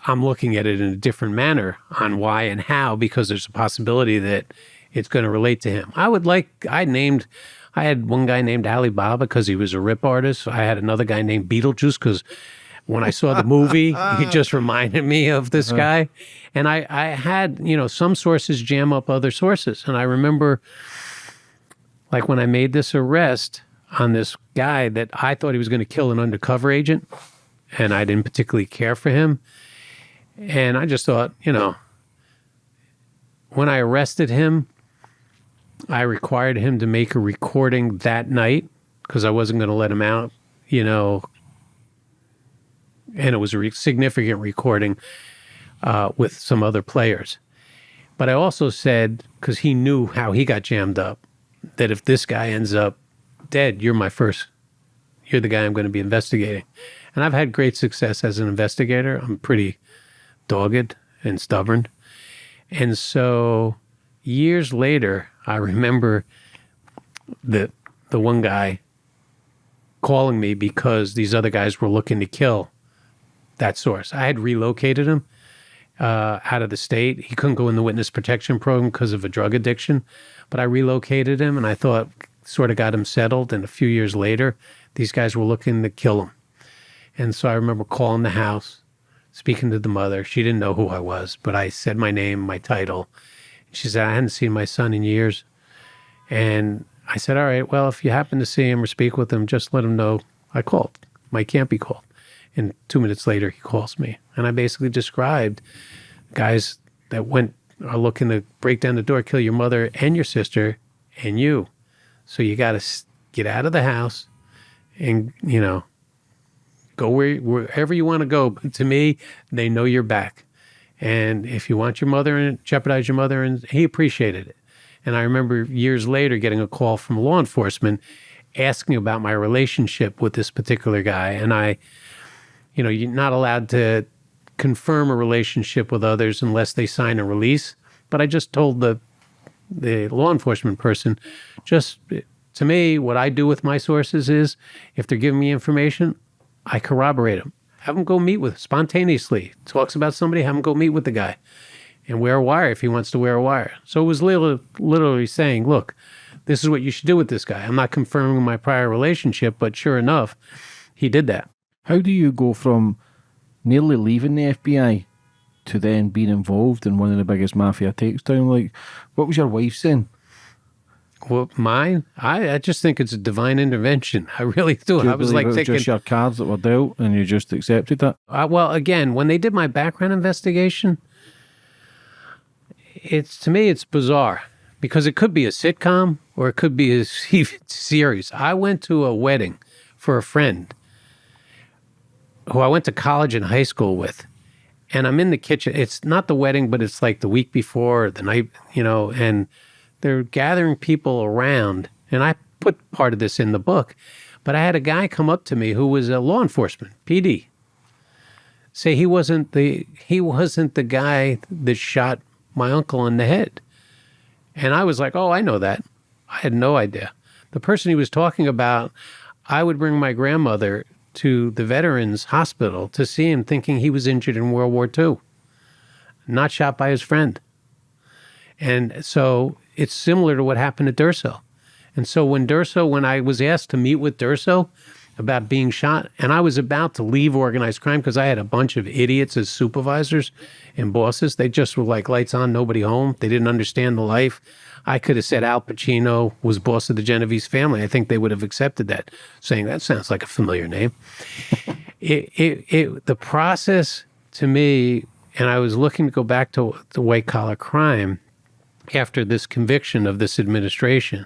I'm looking at it in a different manner on why and how, because there's a possibility that it's going to relate to him. I had one guy named Alibaba because he was a rip artist. I had another guy named Beetlejuice because when I saw the movie, he just reminded me of this guy. And I had, some sources jam up other sources. And I remember, like, when I made this arrest on this guy that I thought he was going to kill an undercover agent, and I didn't particularly care for him. And I just thought, when I arrested him, I required him to make a recording that night because I wasn't going to let him out, and it was a significant recording with some other players. But I also said, because he knew how he got jammed up, that if this guy ends up dead, you're the guy I'm going to be investigating. And I've had great success as an investigator. I'm pretty dogged and stubborn. And so years later, I remember the one guy calling me because these other guys were looking to kill that source. I had relocated him out of the state. He couldn't go in the witness protection program because of a drug addiction, but I relocated him, and I thought sort of got him settled. And a few years later, these guys were looking to kill him. And so I remember calling the house, speaking to the mother. She didn't know who I was, but I said my name, my title. She said, I hadn't seen my son in years. And I said, all right, well, if you happen to see him or speak with him, just let him know I called. Mike Campi called. And 2 minutes later, he calls me. And I basically described guys that are looking to break down the door, kill your mother and your sister and you. So you got to get out of the house and, go wherever you want to go. But to me, they know you're back. And if you want your mother and jeopardize your mother, and he appreciated it. And I remember years later getting a call from law enforcement asking about my relationship with this particular guy. And you're not allowed to confirm a relationship with others unless they sign a release. But I just told the law enforcement person, to me, what I do with my sources is if they're giving me information, I corroborate them. Have them go meet with spontaneously. Talks about somebody, have them go meet with the guy and wear a wire if he wants to wear a wire. So it was literally saying, look, this is what you should do with this guy. I'm not confirming my prior relationship, but sure enough, he did that. How do you go from nearly leaving the FBI to then being involved in one of the biggest mafia takedowns? Like, what was your wife saying? Well, mine, I just think it's a divine intervention. I really do. Do you I was believe like it was thinking, just your cards that were dealt and you just accepted that? well, again, when they did my background investigation, to me, it's bizarre because it could be a sitcom or it could be a series. I went to a wedding for a friend who I went to college and high school with. And I'm in the kitchen. It's not the wedding, but it's like the week before, or the night, and they're gathering people around. And I put part of this in the book. But I had a guy come up to me who was a law enforcement, PD, say he wasn't the guy that shot my uncle in the head. And I was like, oh, I know that. I had no idea. The person he was talking about, I would bring my grandmother to the Veterans Hospital to see him thinking he was injured in World War II, not shot by his friend. And so it's similar to what happened to Durso. And so when I was asked to meet with Durso about being shot, and I was about to leave organized crime because I had a bunch of idiots as supervisors and bosses. They just were like lights on, nobody home. They didn't understand the life. I could have said Al Pacino was boss of the Genovese family. I think they would have accepted that, saying that sounds like a familiar name. the process to me, and I was looking to go back to the white collar crime after this conviction of this administration.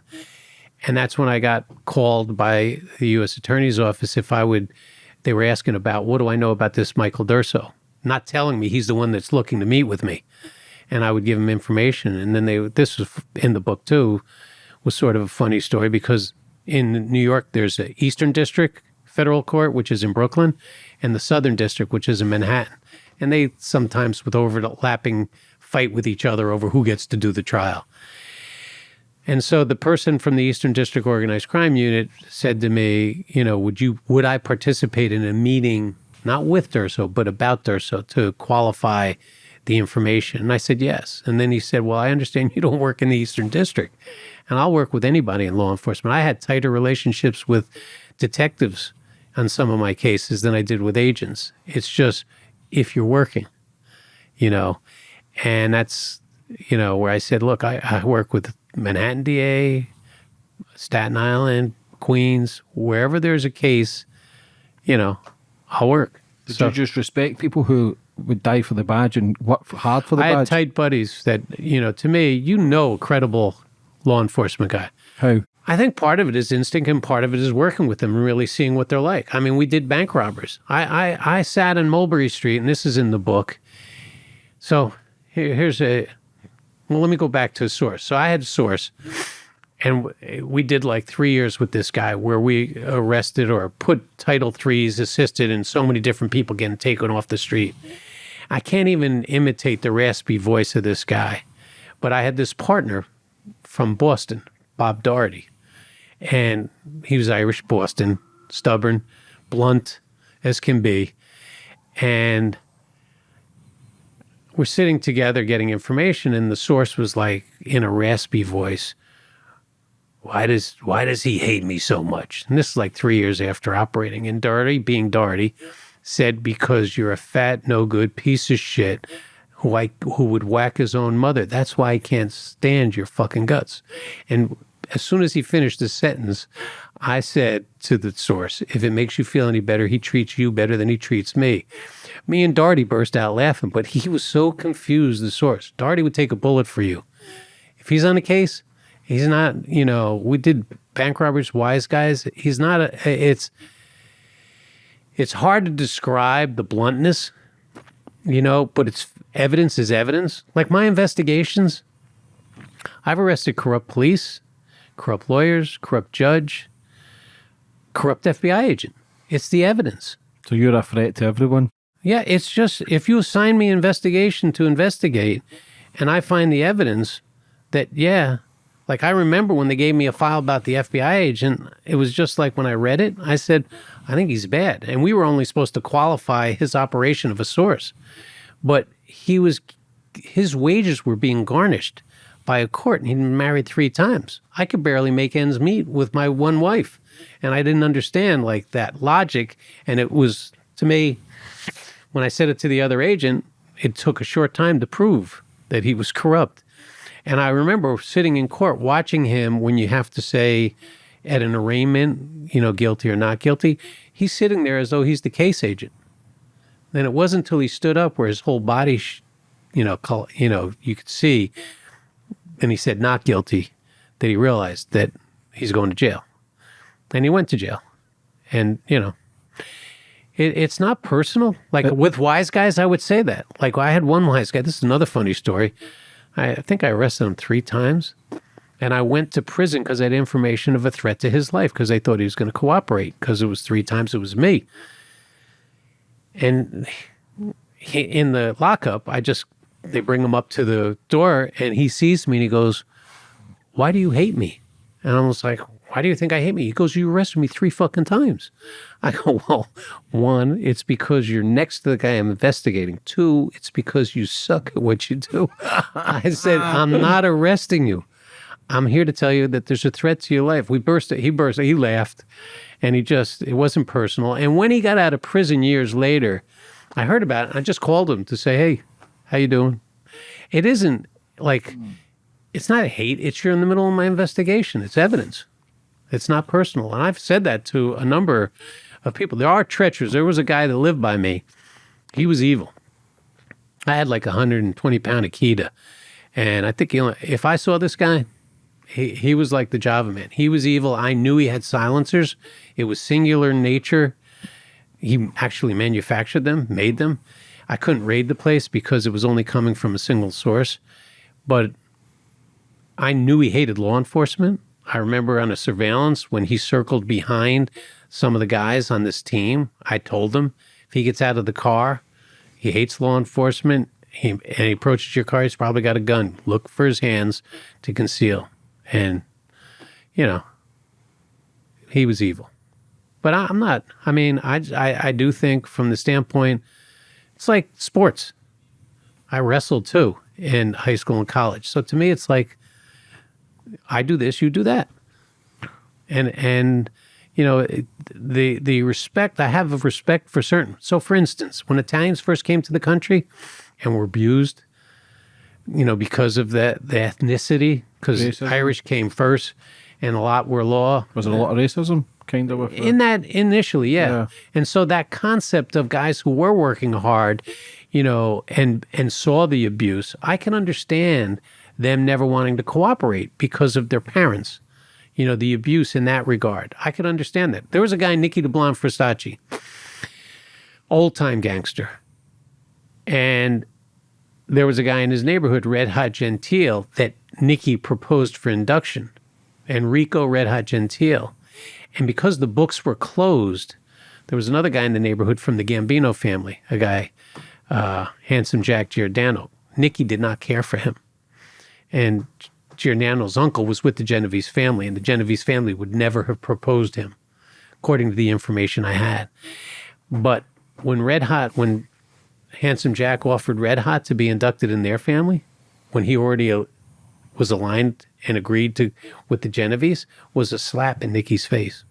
And that's when I got called by the U.S. Attorney's Office they were asking about, what do I know about this Michael Durso? Not telling me he's the one that's looking to meet with me. And I would give him information. And then this was in the book too, was sort of a funny story because in New York, there's the Eastern District Federal Court, which is in Brooklyn, and the Southern District, which is in Manhattan. And they sometimes, with overlapping, fight with each other over who gets to do the trial. And so the person from the Eastern District Organized Crime Unit said to me, would I participate in a meeting, not with Durso, but about Durso to qualify the information? And I said, yes. And then he said, well, I understand you don't work in the Eastern District, and I'll work with anybody in law enforcement. I had tighter relationships with detectives on some of my cases than I did with agents. It's just if you're working, and that's, where I said, look, I work with Manhattan DA, Staten Island, Queens, wherever there's a case, I'll work. Did you just respect people who would die for the badge and work hard for the badge? I had tight buddies that, to me, a credible law enforcement guy. How? I think part of it is instinct and part of it is working with them and really seeing what they're like. I mean, we did bank robbers. I sat in Mulberry Street, and this is in the book. So let me go back to a source. So I had a source, and we did like 3 years with this guy where we arrested or put Title IIIs, assisted in so many different people getting taken off the street. I can't even imitate the raspy voice of this guy, but I had this partner from Boston, Bob Doherty, and he was Irish Boston, stubborn, blunt as can be, and we're sitting together getting information, and the source was like in a raspy voice, why does he hate me so much? And this is like 3 years after operating. And Doherty, being Doherty, said, because you're a fat, no good piece of shit who would whack his own mother. That's why I can't stand your fucking guts. And as soon as he finished the sentence, I said to the source, if it makes you feel any better, he treats you better than he treats me. Me and Doherty burst out laughing, but he was so confused, the source. Doherty would take a bullet for you. If he's on a case, he's not, we did bank robbers, wise guys. He's not, it's hard to describe the bluntness, but it's evidence is evidence. Like my investigations, I've arrested corrupt police, corrupt lawyers, corrupt judge, corrupt FBI agent. It's the evidence. So you're a threat to everyone? Yeah, it's just, if you assign me investigation to investigate and I find the evidence that, like I remember when they gave me a file about the FBI agent, it was just like when I read it, I said, I think he's bad. And we were only supposed to qualify his operation of a source. But his wages were being garnished by a court, and he'd been married 3 times. I could barely make ends meet with my one wife. And I didn't understand like that logic. And it was, to me, when I said it to the other agent, it took a short time to prove that he was corrupt. And I remember sitting in court watching him when you have to say at an arraignment, guilty or not guilty, he's sitting there as though he's the case agent. Then it wasn't until he stood up where his whole body, you could see, and he said not guilty, that he realized that he's going to jail. And he went to jail. And, it's not personal. Like with wise guys, I would say that. Like I had one wise guy. This is another funny story. I think I arrested him 3 times. And I went to prison because I had information of a threat to his life because they thought he was going to cooperate because it was 3 times it was me. And in the lockup, they bring him up to the door and he sees me and he goes, why do you hate me? And I was like, why do you think I hate me? He goes, you arrested me 3 fucking times. I go, well, 1, it's because you're next to the guy I'm investigating. 2, it's because you suck at what you do. I said, I'm not arresting you. I'm here to tell you that there's a threat to your life. He laughed, and it wasn't personal. And when he got out of prison years later, I heard about it. I just called him to say, hey, how you doing? It isn't like, it's not hate. It's you're in the middle of my investigation. It's evidence. It's not personal. And I've said that to a number of people. There are treacherous. There was a guy that lived by me. He was evil. I had like 120-pound Akita. And I think if I saw this guy, he was like the Java man. He was evil. I knew he had silencers. It was singular in nature. He actually manufactured them, made them. I couldn't raid the place because it was only coming from a single source. But I knew he hated law enforcement. I remember on a surveillance when he circled behind some of the guys on this team, I told him if he gets out of the car, he hates law enforcement, and he approaches your car, he's probably got a gun. Look for his hands to conceal. And, he was evil. But I'm not. I mean, I do think from the standpoint, it's like sports. I wrestled too in high school and college. So to me, it's like, I do this, you do that. And the respect, I have a respect for certain. So for instance, when Italians first came to the country and were abused, because of the ethnicity, because Irish came first and a lot were law. Was it a lot of racism? Kind of. In that initially, yeah. And so that concept of guys who were working hard, and saw the abuse, I can understand them never wanting to cooperate because of their parents, the abuse in that regard. I could understand that. There was a guy, Nicky DeBlanc Fristacci, old-time gangster. And there was a guy in his neighborhood, Red Hot Gentile, that Nicky proposed for induction. Enrico Red Hot Gentile. And because the books were closed, there was another guy in the neighborhood from the Gambino family, a guy, Handsome Jack Giordano. Nicky did not care for him. And Giordano's uncle was with the Genovese family, and the Genovese family would never have proposed him, according to the information I had. But when Handsome Jack offered Red Hot to be inducted in their family, when he already was aligned and agreed with the Genovese, was a slap in Nicky's face.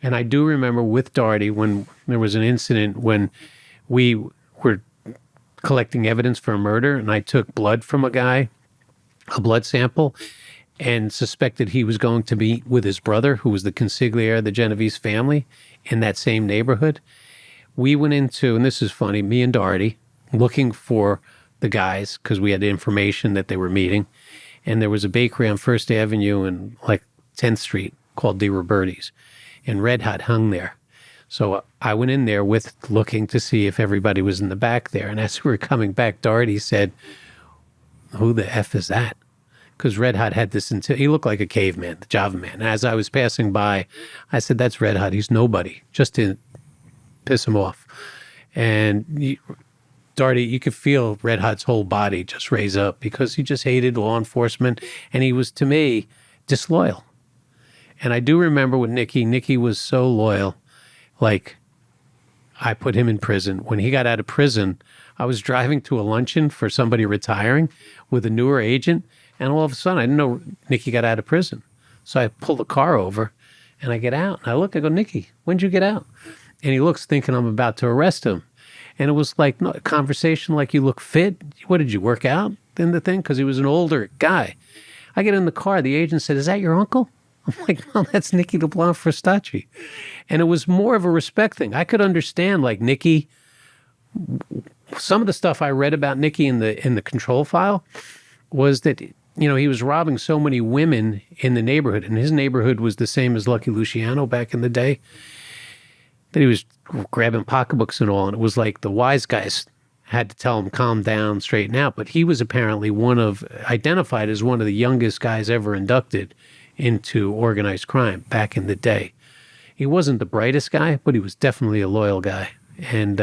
And I do remember with Daugherty when there was an incident when we were collecting evidence for a murder, and I took blood from a guy, a blood sample, and suspected he was going to be with his brother, who was the consigliere of the Genovese family in that same neighborhood. We went into, and this is funny, me and Daugherty, looking for the guys because we had information that they were meeting. And there was a bakery on First Avenue and 10th Street called De Roberti's. And Red Hot hung there. So I went in there looking to see if everybody was in the back there. And as we were coming back, Daugherty said, "Who the F is that?" Because Red Hot had this, he looked like a caveman, the Java man. And as I was passing by, I said, "That's Red Hot. He's nobody," just to piss him off. And Daugherty, you could feel Red Hot's whole body just raise up because he just hated law enforcement. And he was, to me, disloyal. And I do remember with Nicky was so loyal. I put him in prison. When he got out of prison, I was driving to a luncheon for somebody retiring with a newer agent. And all of a sudden, I didn't know Nicky got out of prison. So I pull the car over and I get out. And I look, I go, "Nicky, when'd you get out?" And he looks thinking I'm about to arrest him. And it was a conversation like, "You look fit. What, did you work out in the thing?" Because he was an older guy. I get in the car. The agent said, "Is that your uncle?" I'm like, "No, that's Nicky DeBlanc Fristacci." And it was more of a respect thing. I could understand, Nicky, some of the stuff I read about Nicky in the control file was that, he was robbing so many women in the neighborhood. And his neighborhood was the same as Lucky Luciano back in the day. That he was grabbing pocketbooks and all. And it was like the wise guys had to tell him, "Calm down, straighten out." But he was apparently identified as one of the youngest guys ever inducted into organized crime back in the day. He wasn't the brightest guy, but he was definitely a loyal guy. And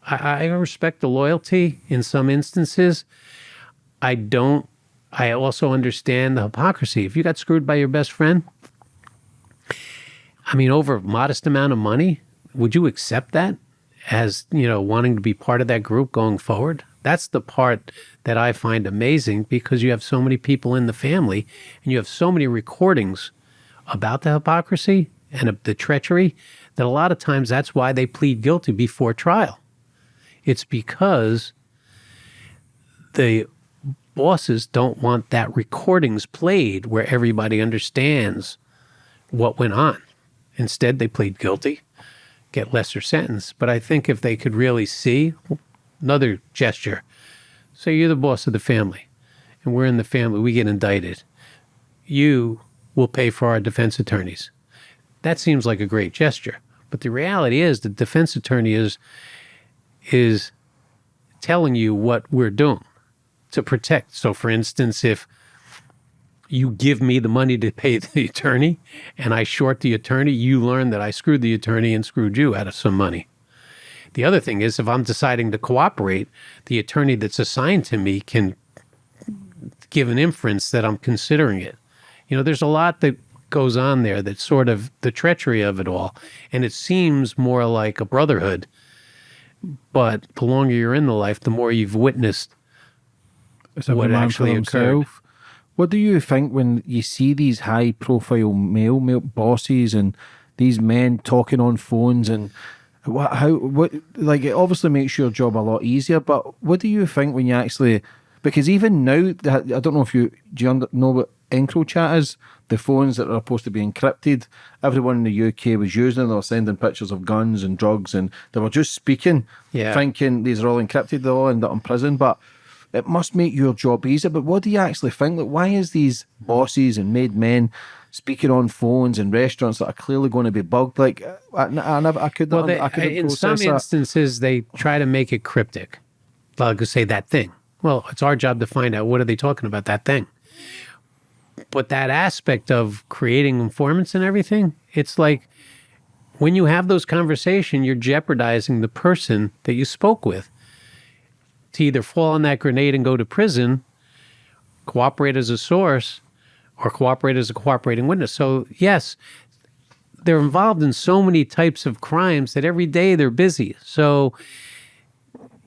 I respect the loyalty in some instances. I also understand the hypocrisy. If you got screwed by your best friend, over a modest amount of money, would you accept that as, wanting to be part of that group going forward? That's the part that I find amazing because you have so many people in the family and you have so many recordings about the hypocrisy and the treachery that a lot of times that's why they plead guilty before trial. It's because the bosses don't want that recordings played where everybody understands what went on. Instead, they plead guilty, get lesser sentence. But I think if they could really see another gesture, say you're the boss of the family and we're in the family, we get indicted. You will pay for our defense attorneys. That seems like a great gesture. But the reality is the defense attorney is telling you what we're doing to protect. So, for instance, if you give me the money to pay the attorney and I short the attorney, you learn that I screwed the attorney and screwed you out of some money. The other thing is if I'm deciding to cooperate, the attorney that's assigned to me can give an inference that I'm considering it. You know, there's a lot that goes on there that's sort of the treachery of it all. And it seems more like a brotherhood. But the longer you're in the life, the more you've witnessed what actually occurred. What do you think when you see these high-profile male bosses and these men talking on phones and what like it obviously makes your job a lot easier, but what do you think when you actually, because even now, I don't know if do you know what EncroChat is? The phones that are supposed to be encrypted. Everyone in the UK was using them. They were sending pictures of guns and drugs and they were just speaking, thinking these are all encrypted, they'll all end up in prison, but it must make your job easier. But what do you actually think? Like, why is these bosses and made men speaking on phones in restaurants that are clearly going to be bugged? Like, I couldn't. In some instances, they try to make it cryptic. Like, say that thing. Well, it's our job to find out what are they talking about that thing. But that aspect of creating informants and everything, it's like when you have those conversations, you're jeopardizing the person that you spoke with to either fall on that grenade and go to prison, cooperate as a source, or cooperate as a cooperating witness. So, yes, they're involved in so many types of crimes that every day they're busy. So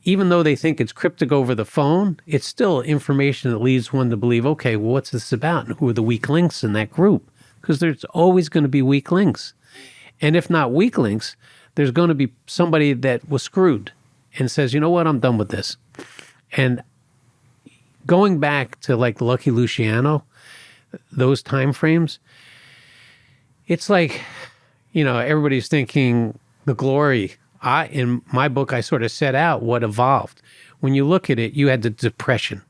even though they think it's cryptic over the phone, it's still information that leads one to believe, okay, well, what's this about? And who are the weak links in that group? Because there's always going to be weak links. And if not weak links, there's going to be somebody that was screwed and says, you know what, I'm done with this. And going back to like Lucky Luciano, those time frames, it's like, you know, everybody's thinking the glory. In my book, I sort of set out what evolved. When you look at it, you had the Depression,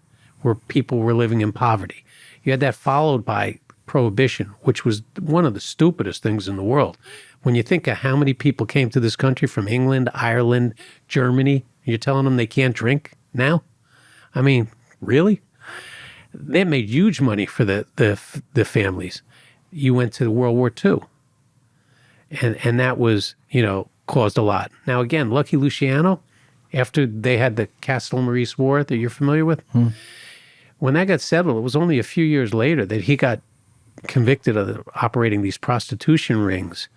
where people were living in poverty. You had that followed by Prohibition, which was one of the stupidest things in the world. When you think of how many people came to this country from England, Ireland, Germany, you're telling them they can't drink now? I mean, really? They made huge money for the families. You went to World War II, and that was, you know, caused a lot. Now, again, Lucky Luciano, after they had the Castle Maurice War that you're familiar with, when that got settled, it was only a few years later that he got convicted of operating these prostitution rings.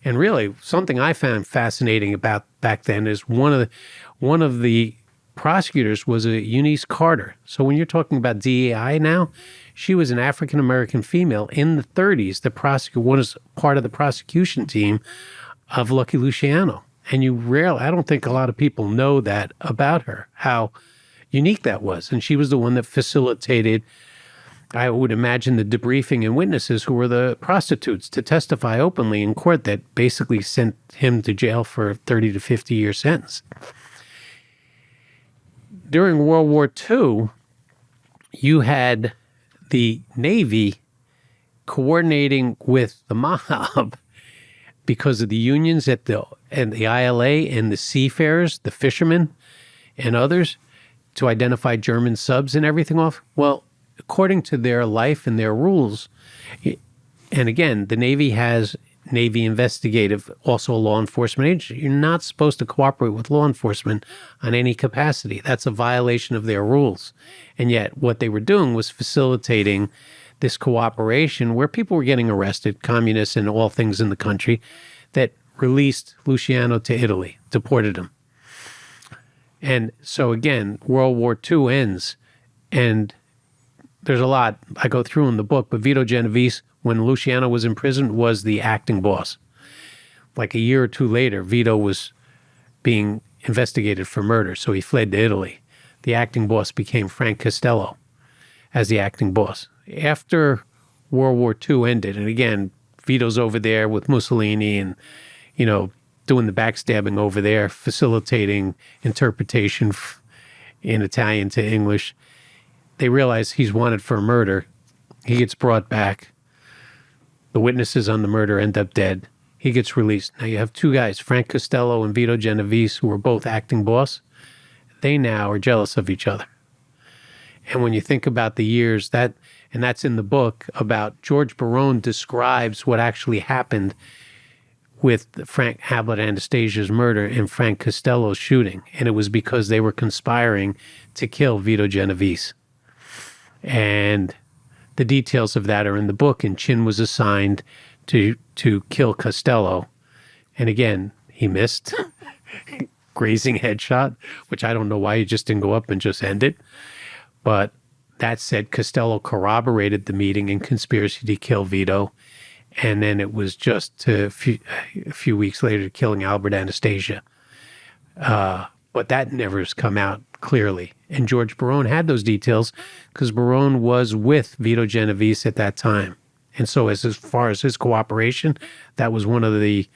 And really, something I found fascinating about back then is one of the prosecutors was a Eunice Carter. So when you're talking about DEI now, she was an African-American female in the 30s. The prosecutor was part of the prosecution team of Lucky Luciano. And I don't think a lot of people know that about her, how unique that was. And she was the one that facilitated, I would imagine, the debriefing and witnesses who were the prostitutes to testify openly in court that basically sent him to jail for a 30 to 50 year sentence. During World War II, you had the Navy coordinating with the mob because of the unions and the ILA and the seafarers, the fishermen and others, to identify German subs and everything off. Well, according to their life and their rules, and again, the Navy has Navy investigative, also a law enforcement agency. You're not supposed to cooperate with law enforcement on any capacity. That's a violation of their rules. And yet what they were doing was facilitating this cooperation where people were getting arrested, communists and all things in the country, that released Luciano to Italy, deported him. And so again, World War II ends, and there's a lot I go through in the book, but Vito Genovese, when Luciano was in prison, was the acting boss. Like a year or two later, Vito was being investigated for murder, so he fled to Italy. The acting boss became Frank Costello as the acting boss. After World War II ended, and again, Vito's over there with Mussolini and, doing the backstabbing over there, facilitating interpretation in Italian to English. They realize he's wanted for a murder. He gets brought back. The witnesses on the murder end up dead. He gets released. Now you have two guys, Frank Costello and Vito Genovese, who were both acting boss. They now are jealous of each other. And when you think about the years, and that's in the book, about George Barone describes what actually happened with Frank Hamlet Anastasia's murder and Frank Costello's shooting. And it was because they were conspiring to kill Vito Genovese. And the details of that are in the book, and Chin was assigned to kill Costello. And again, he missed. Grazing headshot, which I don't know why he just didn't go up and just end it. But that said, Costello corroborated the meeting and conspiracy to kill Vito. And then it was just a few weeks later killing Albert Anastasia. But that never has come out clearly. And George Barone had those details because Barone was with Vito Genovese at that time. And so as far as his cooperation, that was one of the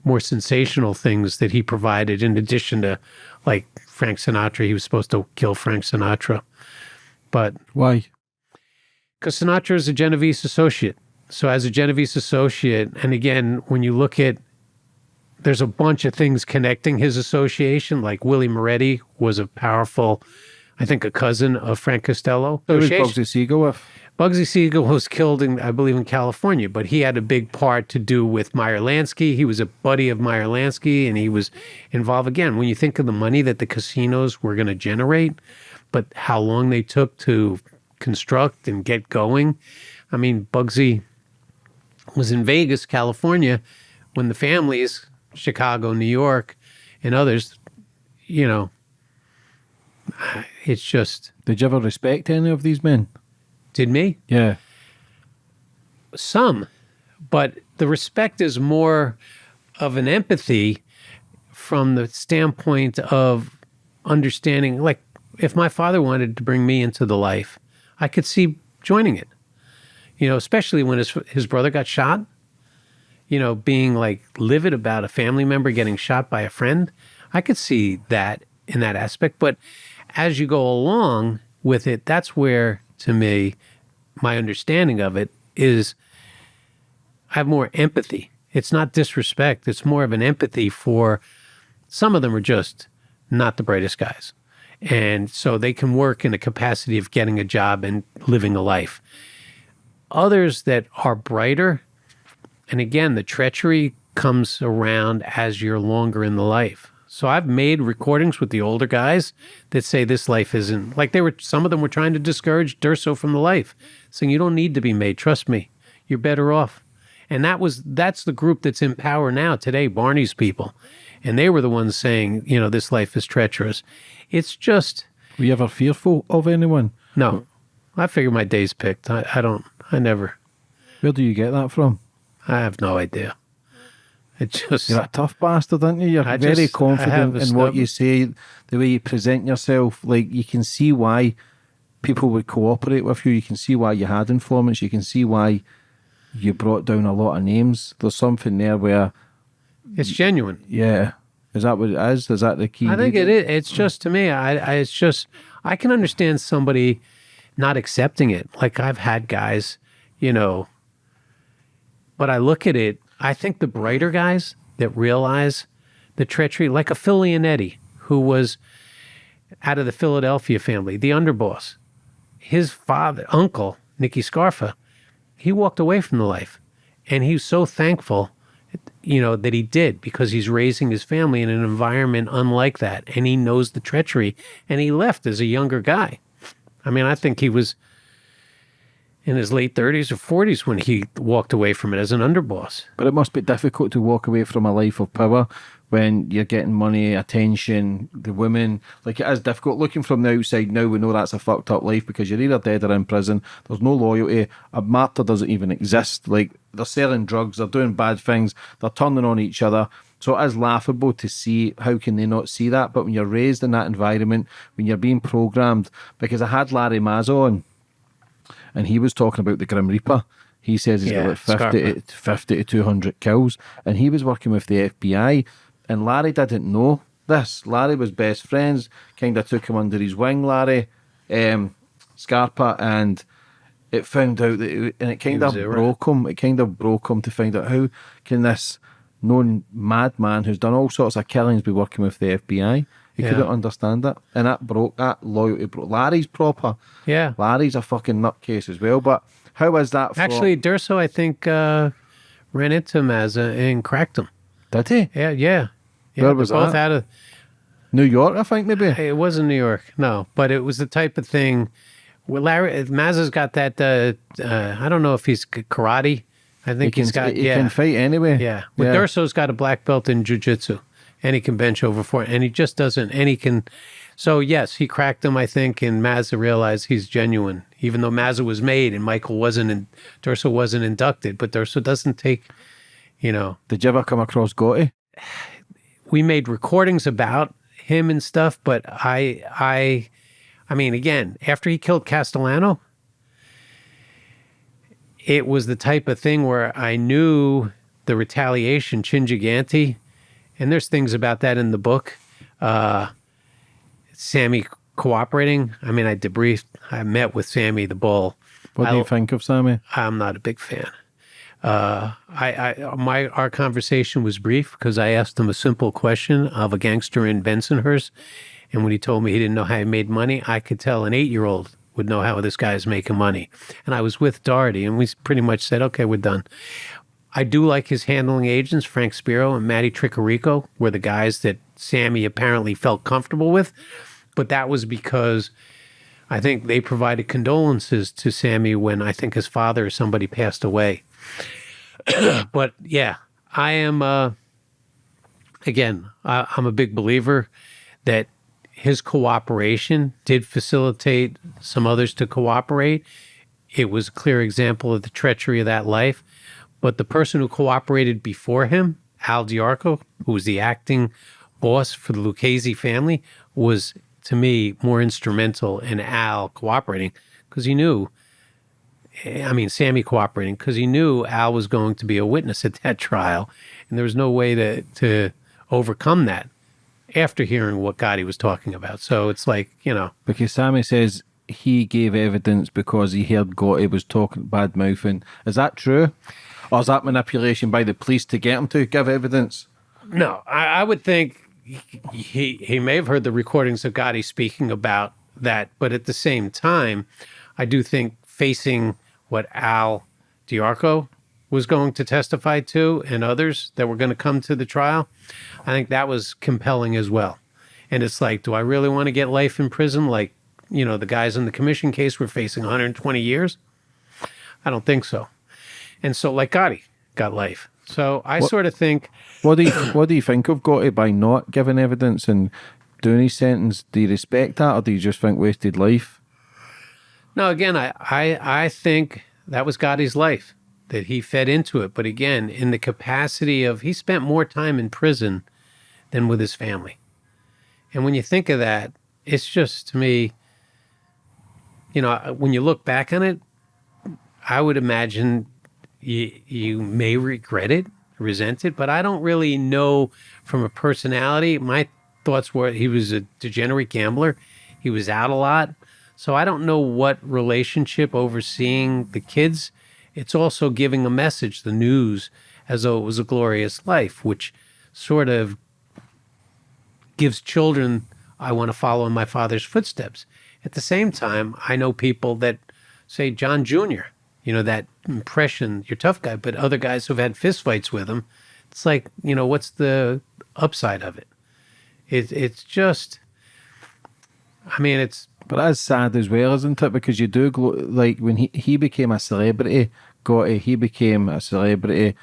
more sensational things that he provided, in addition to, like, Frank Sinatra. He was supposed to kill Frank Sinatra. But why? Because Sinatra is a Genovese associate. So as a Genovese associate, and again, when you look at, there's a bunch of things connecting his association, like Willie Moretti was a powerful, I think, a cousin of Frank Costello. Who was Bugsy Siegel with? Bugsy Siegel was killed I believe, in California, but he had a big part to do with Meyer Lansky. He was a buddy of Meyer Lansky, and he was involved. Again, when you think of the money that the casinos were going to generate, but how long they took to construct and get going. I mean, Bugsy was in Vegas, California, when the families, Chicago, New York, and others, it's just... Did you ever respect any of these men? Did me? Yeah. Some, but the respect is more of an empathy from the standpoint of understanding, like, if my father wanted to bring me into the life, I could see joining it. Especially when his brother got shot, being like livid about a family member getting shot by a friend. I could see that in that aspect. But as you go along with it, that's where, to me, my understanding of it is I have more empathy. It's not disrespect. It's more of an empathy for some of them are just not the brightest guys. And so they can work in a capacity of getting a job and living a life. Others that are brighter, and again, the treachery comes around as you're longer in the life. So I've made recordings with the older guys that say this life isn't, like some of them were trying to discourage Durso from the life, saying you don't need to be made, trust me, you're better off. And that's the group that's in power now today, Barney's people. And they were the ones saying, this life is treacherous. It's just... Were you ever fearful of anyone? No. I figure my day's picked. I never... Where do you get that from? I have no idea. You're a tough bastard, aren't you? You're very confident in what you say, the way you present yourself. Like, you can see why people would cooperate with you. You can see why you had informants. You can see why you brought down a lot of names. There's something there where... It's genuine. Yeah. Is that what it is? Is that the key? I think it is. It's just, to me, it's just, I can understand somebody not accepting it. Like, I've had guys, but I look at it, I think the brighter guys that realize the treachery, like a Phil Leonetti, who was out of the Philadelphia family, the underboss, his uncle, Nicky Scarfa, he walked away from the life. And he was so thankful, that he did, because he's raising his family in an environment unlike that. And he knows the treachery. And he left as a younger guy. I mean, I think he was in his late 30s or 40s when he walked away from it as an underboss. But it must be difficult to walk away from a life of power when you're getting money, attention, the women. Like, it is difficult. Looking from the outside now, we know that's a fucked up life because you're either dead or in prison. There's no loyalty. A martyr doesn't even exist. Like, they're selling drugs, they're doing bad things, they're turning on each other. So it is laughable to see, how can they not see that? But when you're raised in that environment, when you're being programmed, because I had Larry Maz on, and he was talking about the Grim Reaper. He says he's got like 50 to 200 kills, and he was working with the FBI, and Larry didn't know this. Larry was best friends, kind of took him under his wing, Larry, Scarpa, and it found out that, and it kind of broke him. It kind of broke him to find out how can this known madman who's done all sorts of killings be working with the FBI. He couldn't understand it, and that loyalty broke. Larry's proper. Yeah, Larry's a fucking nutcase as well, but. How is that? Actually, Durso, I think, ran into Mazza and cracked him. Did he? Yeah. Where was both that? out of New York, I think, maybe. It wasn't New York, no, but it was the type of thing. Well, Mazza's got that. I don't know if he's karate. I think he can fight anyway. Yeah, but Durso's got a black belt in jiu-jitsu, and he can bench over 4, and he just doesn't. And he can. So yes, he cracked him, I think, and Mazza realized he's genuine, even though Mazza was made and Michael wasn't, and Durso wasn't inducted. But Durso doesn't take, Did you ever come across Gotti? We made recordings about him and stuff, but I mean, again, after he killed Castellano, it was the type of thing where I knew the retaliation, Chingiganti, and there's things about that in the book. Sammy cooperating. I mean, I met with Sammy the Bull. What do you think of Sammy? I'm not a big fan. Our conversation was brief because I asked him a simple question of a gangster in Bensonhurst, and when he told me he didn't know how he made money, I could tell an 8-year-old would know how this guy's making money. And I was with Doherty, and we pretty much said, okay, we're done. I do like his handling agents. Frank Spiro and Matty Tricarico were the guys that Sammy apparently felt comfortable with, but that was because I think they provided condolences to Sammy when I think his father or somebody passed away. But yeah, I am, again, I'm a big believer that his cooperation did facilitate some others to cooperate. It was a clear example of the treachery of that life. But the person who cooperated before him, Al Diarco, who was the acting boss for the Lucchese family, was, to me, more instrumental in Al cooperating because he knew, Sammy cooperating because he knew Al was going to be a witness at that trial. And there was no way to overcome that after hearing what Gotti was talking about. So it's like, Because Sammy says he gave evidence because he heard Gotti was talking bad mouthing. Is that true? Or is that manipulation by the police to get him to give evidence? No, I would think he may have heard the recordings of Gotti speaking about that, but at the same time, I do think facing what Al Diarco was going to testify to and others that were going to come to the trial, I think that was compelling as well. And it's like, do I really want to get life in prison like, the guys in the commission case were facing 120 years? I don't think so. And so, like Gotti got life. So I sort of think. What do you think of Gotti by not giving evidence and doing his sentence? Do you respect that, or do you just think wasted life? No, again, I think that was Gotti's life, that he fed into it. But again, in the capacity of, he spent more time in prison than with his family. And when you think of that, it's just, to me, when you look back on it, I would imagine you may regret it, resent it, but I don't really know from a personality. My thoughts were he was a degenerate gambler. He was out a lot. So I don't know what relationship overseeing the kids. It's also giving a message, the news, as though it was a glorious life, which sort of gives children, I want to follow in my father's footsteps. At the same time, I know people that say John Jr., that impression, you're a tough guy, but other guys who've had fistfights with him, it's like, what's the upside of it? It's just, it's... But that's sad as well, isn't it? Because you do, like, when he became a celebrity, he became a celebrity,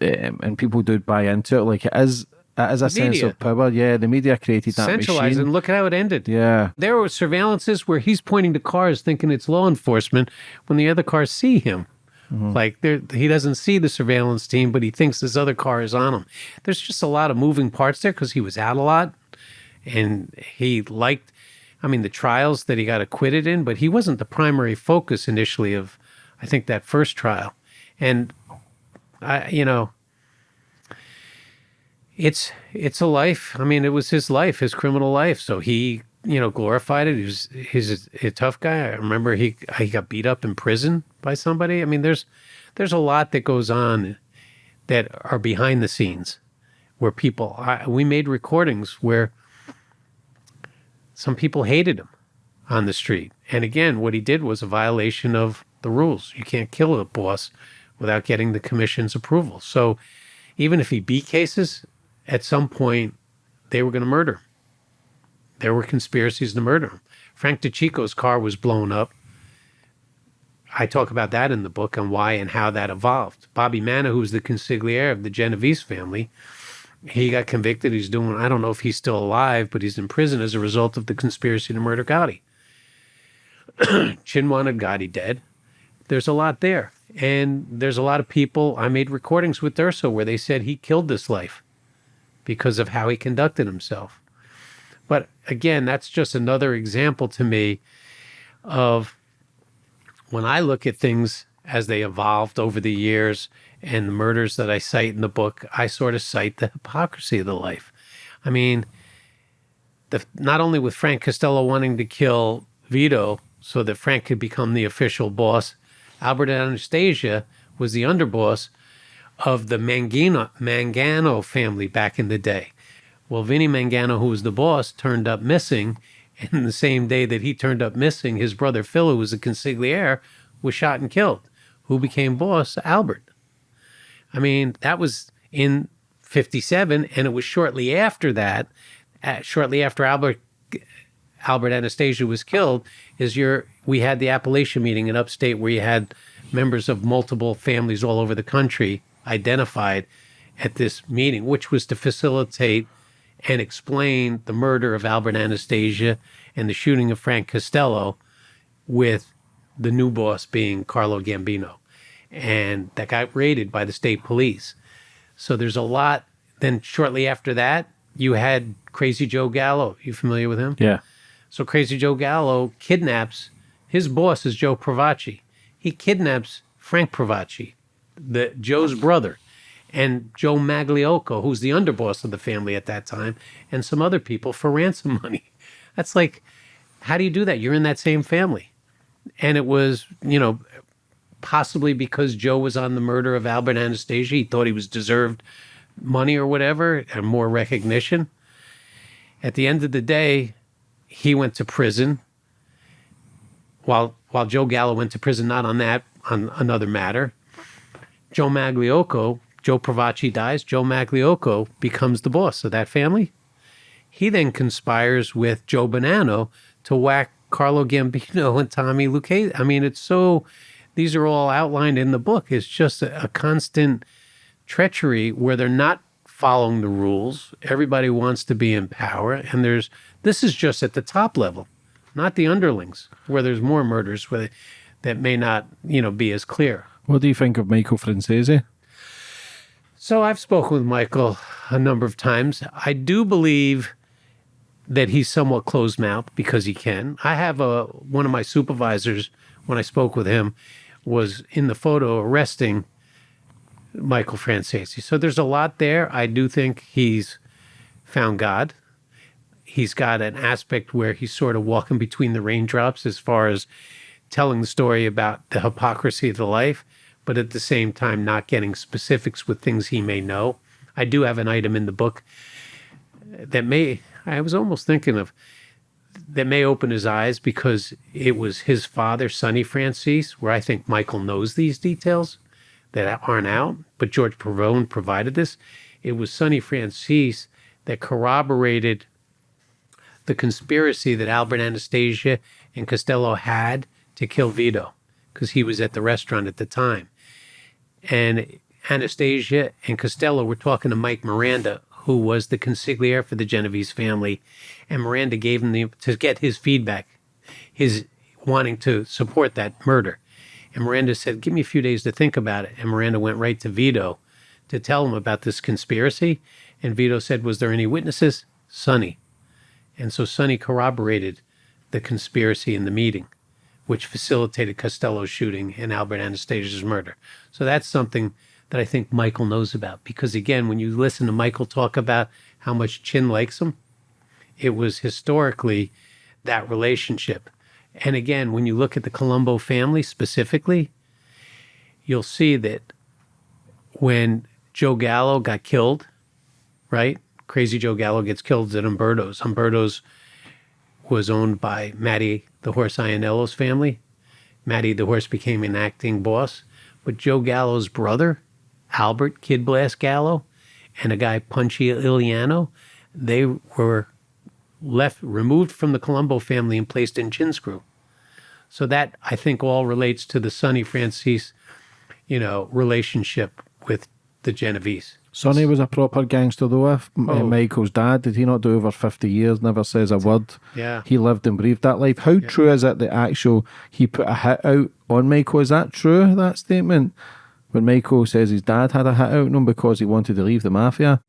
and people do buy into it. Like, it is a sense of power. Yeah, the media created that centralized, machine. And look at how it ended. Yeah. There were surveillances where he's pointing to cars thinking it's law enforcement when the other cars see him. Mm-hmm. Like, he doesn't see the surveillance team, but he thinks this other car is on him. There's just a lot of moving parts there because he was out a lot, and he liked, the trials that he got acquitted in, but he wasn't the primary focus initially of, I think, that first trial. And it's a life. I mean, it was his life, his criminal life. So he, glorified it. He's a tough guy. I remember he got beat up in prison by somebody. I mean, there's a lot that goes on that are behind the scenes where we made recordings where some people hated him on the street. And again, what he did was a violation of the rules. You can't kill a boss without getting the commission's approval. So even if he beat cases, at some point they were going to murder him. There were conspiracies to murder him. Frank DeCicco's car was blown up. I talk about that in the book and why and how that evolved. Bobby Manna, who was the consigliere of the Genovese family, he got convicted. I don't know if he's still alive, but he's in prison as a result of the conspiracy to murder Gotti. Chin wanted Gotti dead. There's a lot there. And there's a lot of people. I made recordings with Durso where they said he killed this life because of how he conducted himself. But again, that's just another example to me of when I look at things as they evolved over the years and the murders that I cite in the book, I sort of cite the hypocrisy of the life. I mean, not only with Frank Costello wanting to kill Vito so that Frank could become the official boss, Albert and Anastasia was the underboss of the Mangano family back in the day. Well, Vinny Mangano, who was the boss, turned up missing. And the same day that he turned up missing, his brother Phil, who was a consigliere, was shot and killed. Who became boss? Albert. I mean, that was in 57, and it was shortly after that, shortly after Albert Anastasia was killed, we had the Appalachian meeting in upstate where you had members of multiple families all over the country identified at this meeting, which was to facilitate and explain the murder of Albert Anastasia and the shooting of Frank Costello, with the new boss being Carlo Gambino. And that got raided by the state police. So there's a lot. Then shortly after that, you had Crazy Joe Gallo. You familiar with him? Yeah. So Crazy Joe Gallo kidnaps, his boss is Joe Pravacci. He kidnaps Frank Pravacci, Joe's brother, and Joe Magliocco, who's the underboss of the family at that time, and some other people for ransom money. That's like, how do you do that? You're in that same family. And it was, possibly because Joe was on the murder of Albert Anastasia, he thought he was deserved money or whatever, and more recognition. At the end of the day, he went to prison. While Joe Gallo went to prison, not on that, on another matter. Joe Pravacci dies. Joe Magliocco becomes the boss of that family. He then conspires with Joe Bonanno to whack Carlo Gambino and Tommy Lucchese. I mean, these are all outlined in the book. It's just a constant treachery where they're not following the rules. Everybody wants to be in power. And this is just at the top level, not the underlings, where there's more murders that may not, be as clear. What do you think of Michael Franzese? So I've spoken with Michael a number of times. I do believe that he's somewhat closed-mouthed because he can. I have one of my supervisors, when I spoke with him, was in the photo arresting Michael Franzese. So there's a lot there. I do think he's found God. He's got an aspect where he's sort of walking between the raindrops as far as telling the story about the hypocrisy of the life, but at the same time not getting specifics with things he may know. I do have an item in the book that I was almost thinking of, that may open his eyes, because it was his father, Sonny Franzese, where I think Michael knows these details that aren't out, but George Barone provided this. It was Sonny Franzese that corroborated the conspiracy that Albert Anastasia and Costello had to kill Vito, because he was at the restaurant at the time. And Anastasia and Costello were talking to Mike Miranda, who was the consigliere for the Genovese family, and Miranda gave him to get his feedback, his wanting to support that murder. And Miranda said, give me a few days to think about it. And Miranda went right to Vito to tell him about this conspiracy. And Vito said, was there any witnesses? Sonny. And so Sonny corroborated the conspiracy in the meeting which facilitated Costello's shooting and Albert Anastasia's murder. So that's something that I think Michael knows about. Because again, when you listen to Michael talk about how much Chin likes him, it was historically that relationship. And again, when you look at the Colombo family specifically, you'll see that when Joe Gallo got killed, right? Crazy Joe Gallo gets killed at Umberto's. Umberto's was owned by Matty the Horse Ianello's family. Matty the Horse became an acting boss. But Joe Gallo's brother, Albert Kid Blast Gallo, and a guy Punchy Iliano, they were removed from the Colombo family and placed in Chinscrew. So that, I think, all relates to the Sonny Franzese, relationship with the Genovese. Sonny was a proper gangster though. Michael's dad, did he not do over 50 years, never says a word? Yeah. He lived and breathed that life. How true is it that he put a hit out on Michael? Is that true, that statement? When Michael says his dad had a hit out on him because he wanted to leave the Mafia?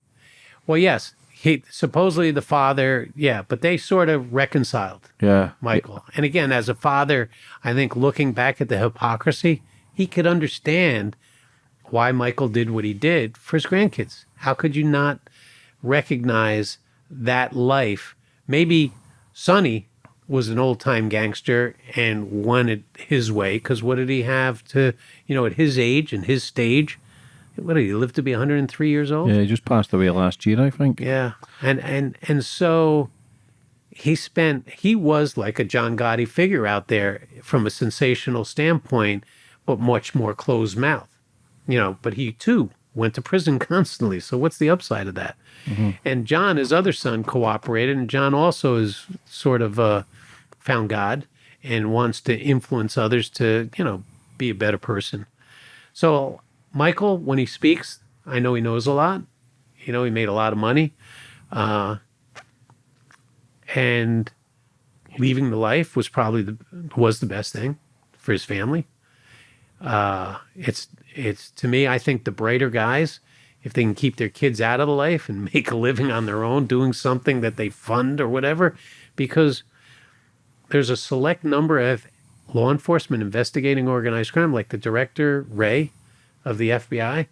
Well, yes. He supposedly the father, but they sort of reconciled. Yeah. Michael. And again, as a father, I think looking back at the hypocrisy, he could understand why Michael did what he did for his grandkids. How could you not recognize that life? Maybe Sonny was an old-time gangster and wanted his way, because what did he have to, at his age and his stage? What did he live to be 103 years old? Yeah, he just passed away last year, I think. Yeah. And so he was like a John Gotti figure out there from a sensational standpoint, but much more closed mouth. But he too went to prison constantly. So what's the upside of that? Mm-hmm. And John, his other son, cooperated, and John also is sort of found God and wants to influence others to, be a better person. So Michael, when he speaks, I know he knows a lot. He made a lot of money. And leaving the life was probably the best thing for his family. It's to me, I think the brighter guys, if they can keep their kids out of the life and make a living on their own, doing something that they fund or whatever, because there's a select number of law enforcement investigating organized crime, like the director, Ray, of the FBI.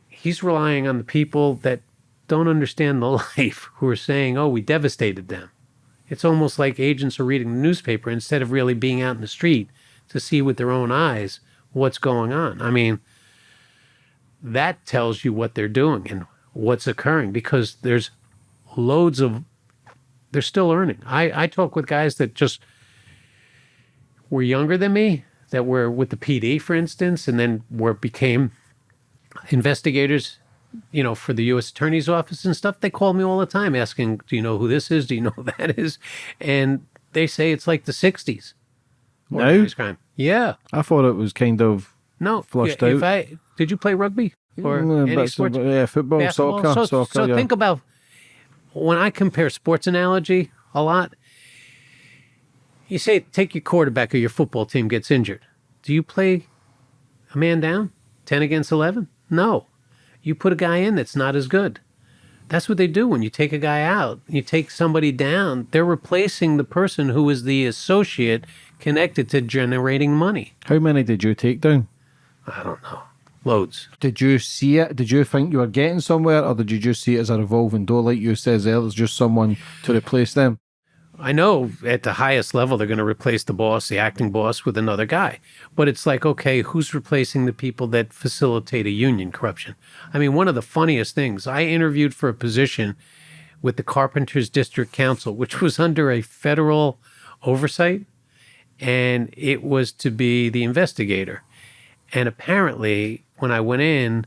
He's relying on the people that don't understand the life, who are saying, oh, we devastated them. It's almost like agents are reading the newspaper instead of really being out in the street to see with their own eyes what's going on. I mean, that tells you what they're doing and what's occurring, because there's they're still earning. I talk with guys that just were younger than me, that were with the PD, for instance, and then became investigators, for the U.S. Attorney's Office and stuff. They call me all the time asking, do you know who this is? Do you know who that is? And they say it's like the 60s. No? Crime. Yeah. I thought it was kind of flushed out. Did you play rugby or any sports? Football, basketball? soccer. So think about, when I compare sports analogy a lot, you say, take your quarterback or your football team gets injured. Do you play a man down? 10 against 11? No. You put a guy in that's not as good. That's what they do when you take a guy out. You take somebody down. They're replacing the person who is the associate connected to generating money. How many did you take down? I don't know. Loads. Did you see it? Did you think you were getting somewhere, or did you just see it as a revolving door, like you said there? There's just someone to replace them. I know at the highest level they're going to replace the boss, the acting boss, with another guy. But it's like, okay, who's replacing the people that facilitate a union corruption? I mean, one of the funniest things, I interviewed for a position with the Carpenters District Council, which was under a federal oversight, and it was to be the investigator. And apparently, when I went in,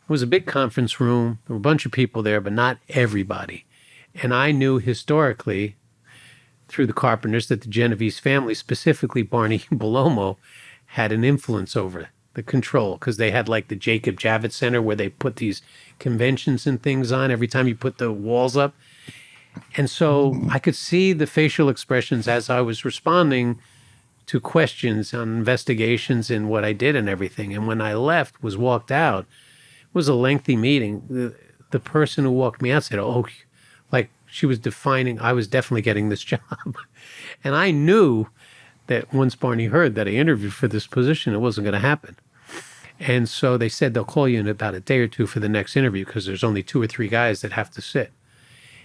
it was a big conference room. There were a bunch of people there, but not everybody. And I knew historically, through the Carpenters, that the Genovese family, specifically Barney Bellomo, had an influence over the control, because they had like the Jacob Javits Center where they put these conventions and things on every time you put the walls up. And so I could see the facial expressions as I was responding to questions on investigations and what I did and everything. And when I walked out, it was a lengthy meeting. The person who walked me out said, oh, like she was defining, I was definitely getting this job. And I knew that once Barney heard that I interviewed for this position, it wasn't going to happen. And so they said they'll call you in about a day or two for the next interview because there's only 2 or 3 guys that have to sit.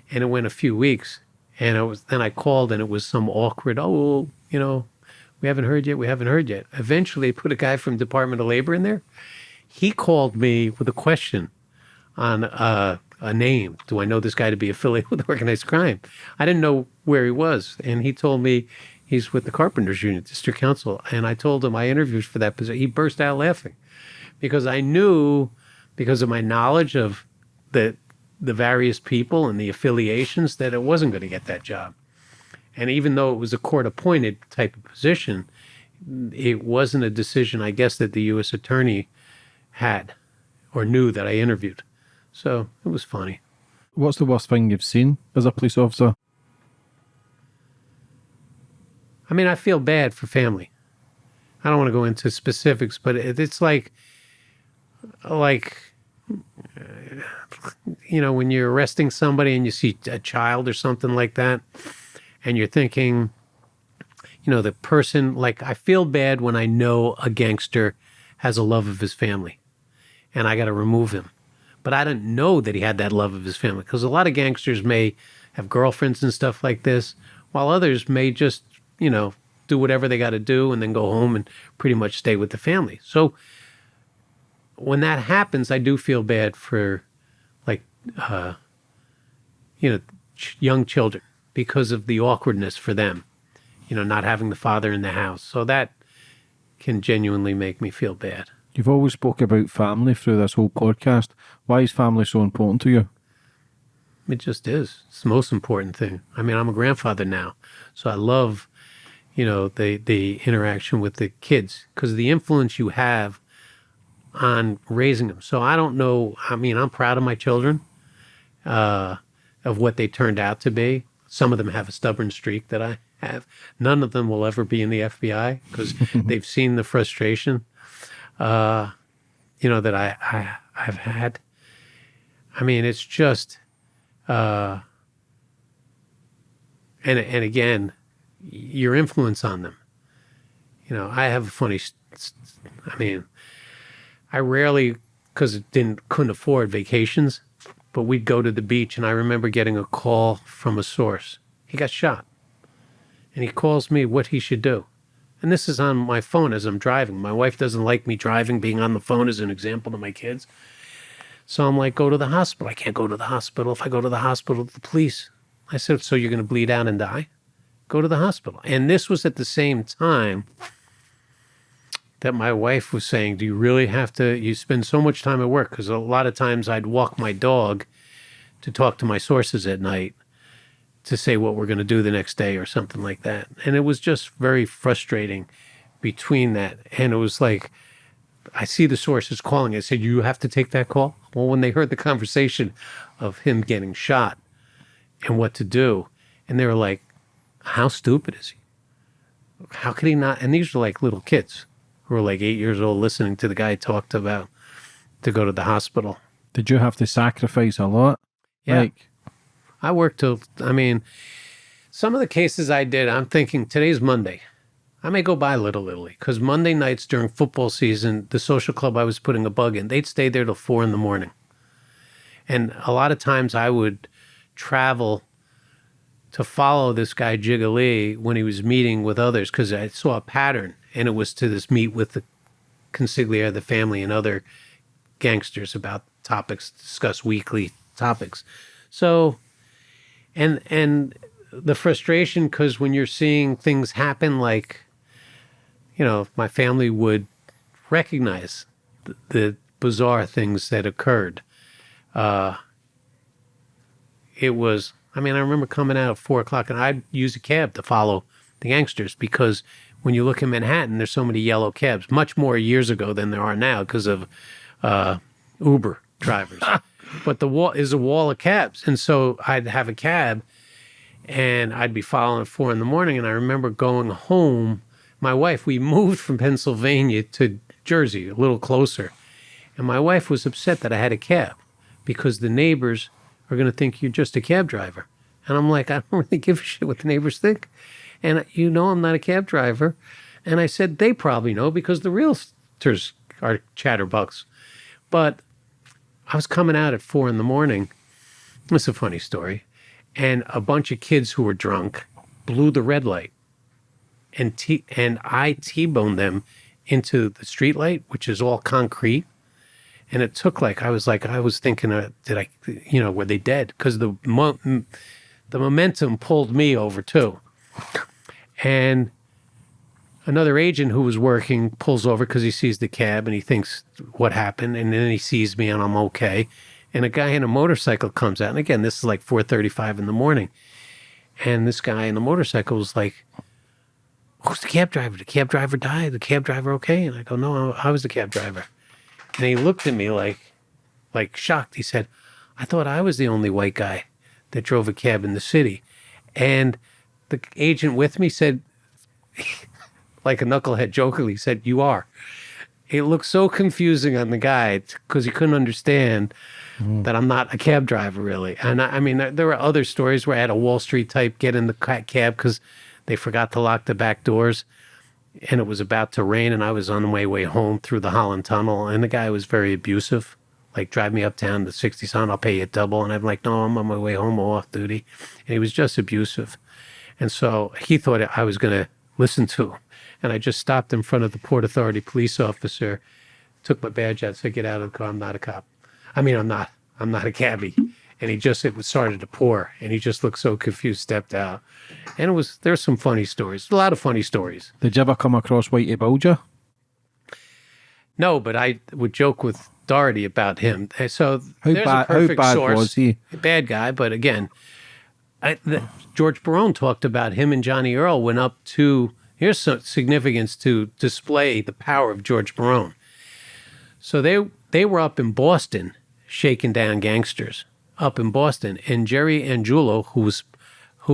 And it went a few weeks. And then I called and it was some awkward, we haven't heard yet. Eventually, they put a guy from Department of Labor in there. He called me with a question on a name. Do I know this guy to be affiliated with organized crime? I didn't know where he was. And he told me he's with the Carpenters Union, District Council. And I told him I interviewed for that position. He burst out laughing because I knew, because of my knowledge of the various people and the affiliations, that it wasn't going to get that job. And even though it was a court-appointed type of position, it wasn't a decision, I guess, that the U.S. attorney had or knew that I interviewed. So it was funny. What's the worst thing you've seen as a police officer? I mean, I feel bad for family. I don't want to go into specifics, but it's like, when you're arresting somebody and you see a child or something like that, and you're thinking, the person, I feel bad when I know a gangster has a love of his family and I got to remove him. But I didn't know that he had that love of his family, because a lot of gangsters may have girlfriends and stuff like this, while others may just, do whatever they got to do and then go home and pretty much stay with the family. So when that happens, I do feel bad for young children, because of the awkwardness for them, not having the father in the house. So that can genuinely make me feel bad. You've always spoke about family through this whole podcast. Why is family so important to you? It just is. It's the most important thing. I mean, I'm a grandfather now, so I love, the interaction with the kids, because the influence you have on raising them. So I don't know. I mean, I'm proud of my children, of what they turned out to be. Some of them have a stubborn streak that I have. None of them will ever be in the FBI because they've seen the frustration, that I've had. I mean, it's just, and again, your influence on them. I have a funny, I rarely, because couldn't afford vacations, but we'd go to the beach, and I remember getting a call from a source. He got shot. And he calls me what he should do. And this is on my phone as I'm driving. My wife doesn't like me driving, being on the phone as an example to my kids. So I'm like, go to the hospital. I can't go to the hospital. If I go to the hospital, the police. I said, so you're going to bleed out and die? Go to the hospital. And this was at the same time that my wife was saying, do you really have to, you spend so much time at work? Because a lot of times I'd walk my dog to talk to my sources at night to say what we're going to do the next day or something like that. And it was just very frustrating between that. And it was like, I see the sources calling. I said, you have to take that call? Well, when they heard the conversation of him getting shot and what to do, and they were like, how stupid is he? How could he not? And these were like little kids who were like 8 years old listening to the guy talked about to go to the hospital. Did you have to sacrifice a lot? Yeah. I worked till, some of the cases I did, I'm thinking today's Monday. I may go by Little Italy, because Monday nights during football season, the social club I was putting a bug in, they'd stay there till 4 a.m. And a lot of times I would travel to follow this guy Jiggly when he was meeting with others, because I saw a pattern, and it was to this meet with the consigliere, the family, and other gangsters about topics, discuss weekly topics. So, and the frustration, because when you're seeing things happen, like, my family would recognize the bizarre things that occurred. It was, I remember coming out at 4 o'clock, and I'd use a cab to follow the gangsters, because when you look in Manhattan, there's so many yellow cabs, much more years ago than there are now because of Uber drivers. But the wall is a wall of cabs. And so I'd have a cab, and I'd be following at 4 a.m. And I remember going home. My wife, we moved from Pennsylvania to Jersey, a little closer. And my wife was upset that I had a cab, because the neighbors are going to think you're just a cab driver. And I'm like, I don't really give a shit what the neighbors think. And you know I'm not a cab driver. And I said, they probably know because the realtors are chatterbugs. But I was coming out at 4 a.m. It's a funny story. And a bunch of kids who were drunk blew the red light. And I T-boned them into the street light, which is all concrete. And it took I was thinking, were they dead? Because the momentum pulled me over too. And another agent who was working pulls over because he sees the cab and he thinks what happened. And then he sees me and I'm okay. And a guy in a motorcycle comes out. And again, this is 4:35 in the morning. And this guy in the motorcycle was like, who's the cab driver? The cab driver died. The cab driver okay? And I go, no, I was the cab driver. And he looked at me like shocked. He said, I thought I was the only white guy that drove a cab in the city. And the agent with me said, like a knucklehead jokingly, said, you are. It looked so confusing on the guy because he couldn't understand that I'm not a cab driver, really. And I mean, there were other stories where I had a Wall Street type get in the cab because they forgot to lock the back doors. And it was about to rain, and I was on my way home through the Holland Tunnel, and the guy was very abusive, drive me uptown to 60 Sun, I'll pay you double. And I'm like, no, I'm on my way home, I'm off duty. And he was just abusive. And so he thought I was going to listen to him. And I just stopped in front of the Port Authority police officer, took my badge out, said, get out of the car, I'm not a cop. I mean, I'm not a cabbie. And it started to pour, and he just looked so confused, stepped out. And there's some funny stories, a lot of funny stories. Did you ever come across Whitey Bulger? No, but I would joke with Doherty about him. So how bad source. Was he? Bad guy, but again, George Barone talked about him and Johnny Earl went up to, here's some significance to display the power of George Barone. So they were up in Boston shaking down gangsters. Up in Boston, and Jerry Angulo, who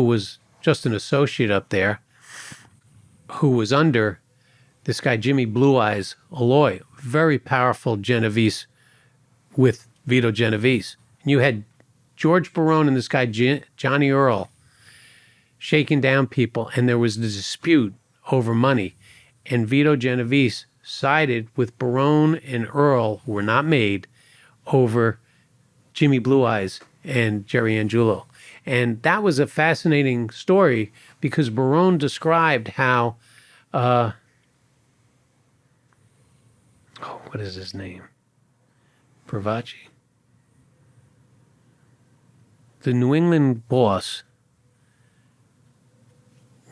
was just an associate up there, who was under this guy Jimmy Blue Eyes Alloy, very powerful Genovese with Vito Genovese. And you had George Barone and this guy Johnny Earl shaking down people, and there was a dispute over money, and Vito Genovese sided with Barone and Earl, who were not made, over Jimmy Blue Eyes and Jerry Angulo. And that was a fascinating story because Barone described how, what is his name? Pravacci. The New England boss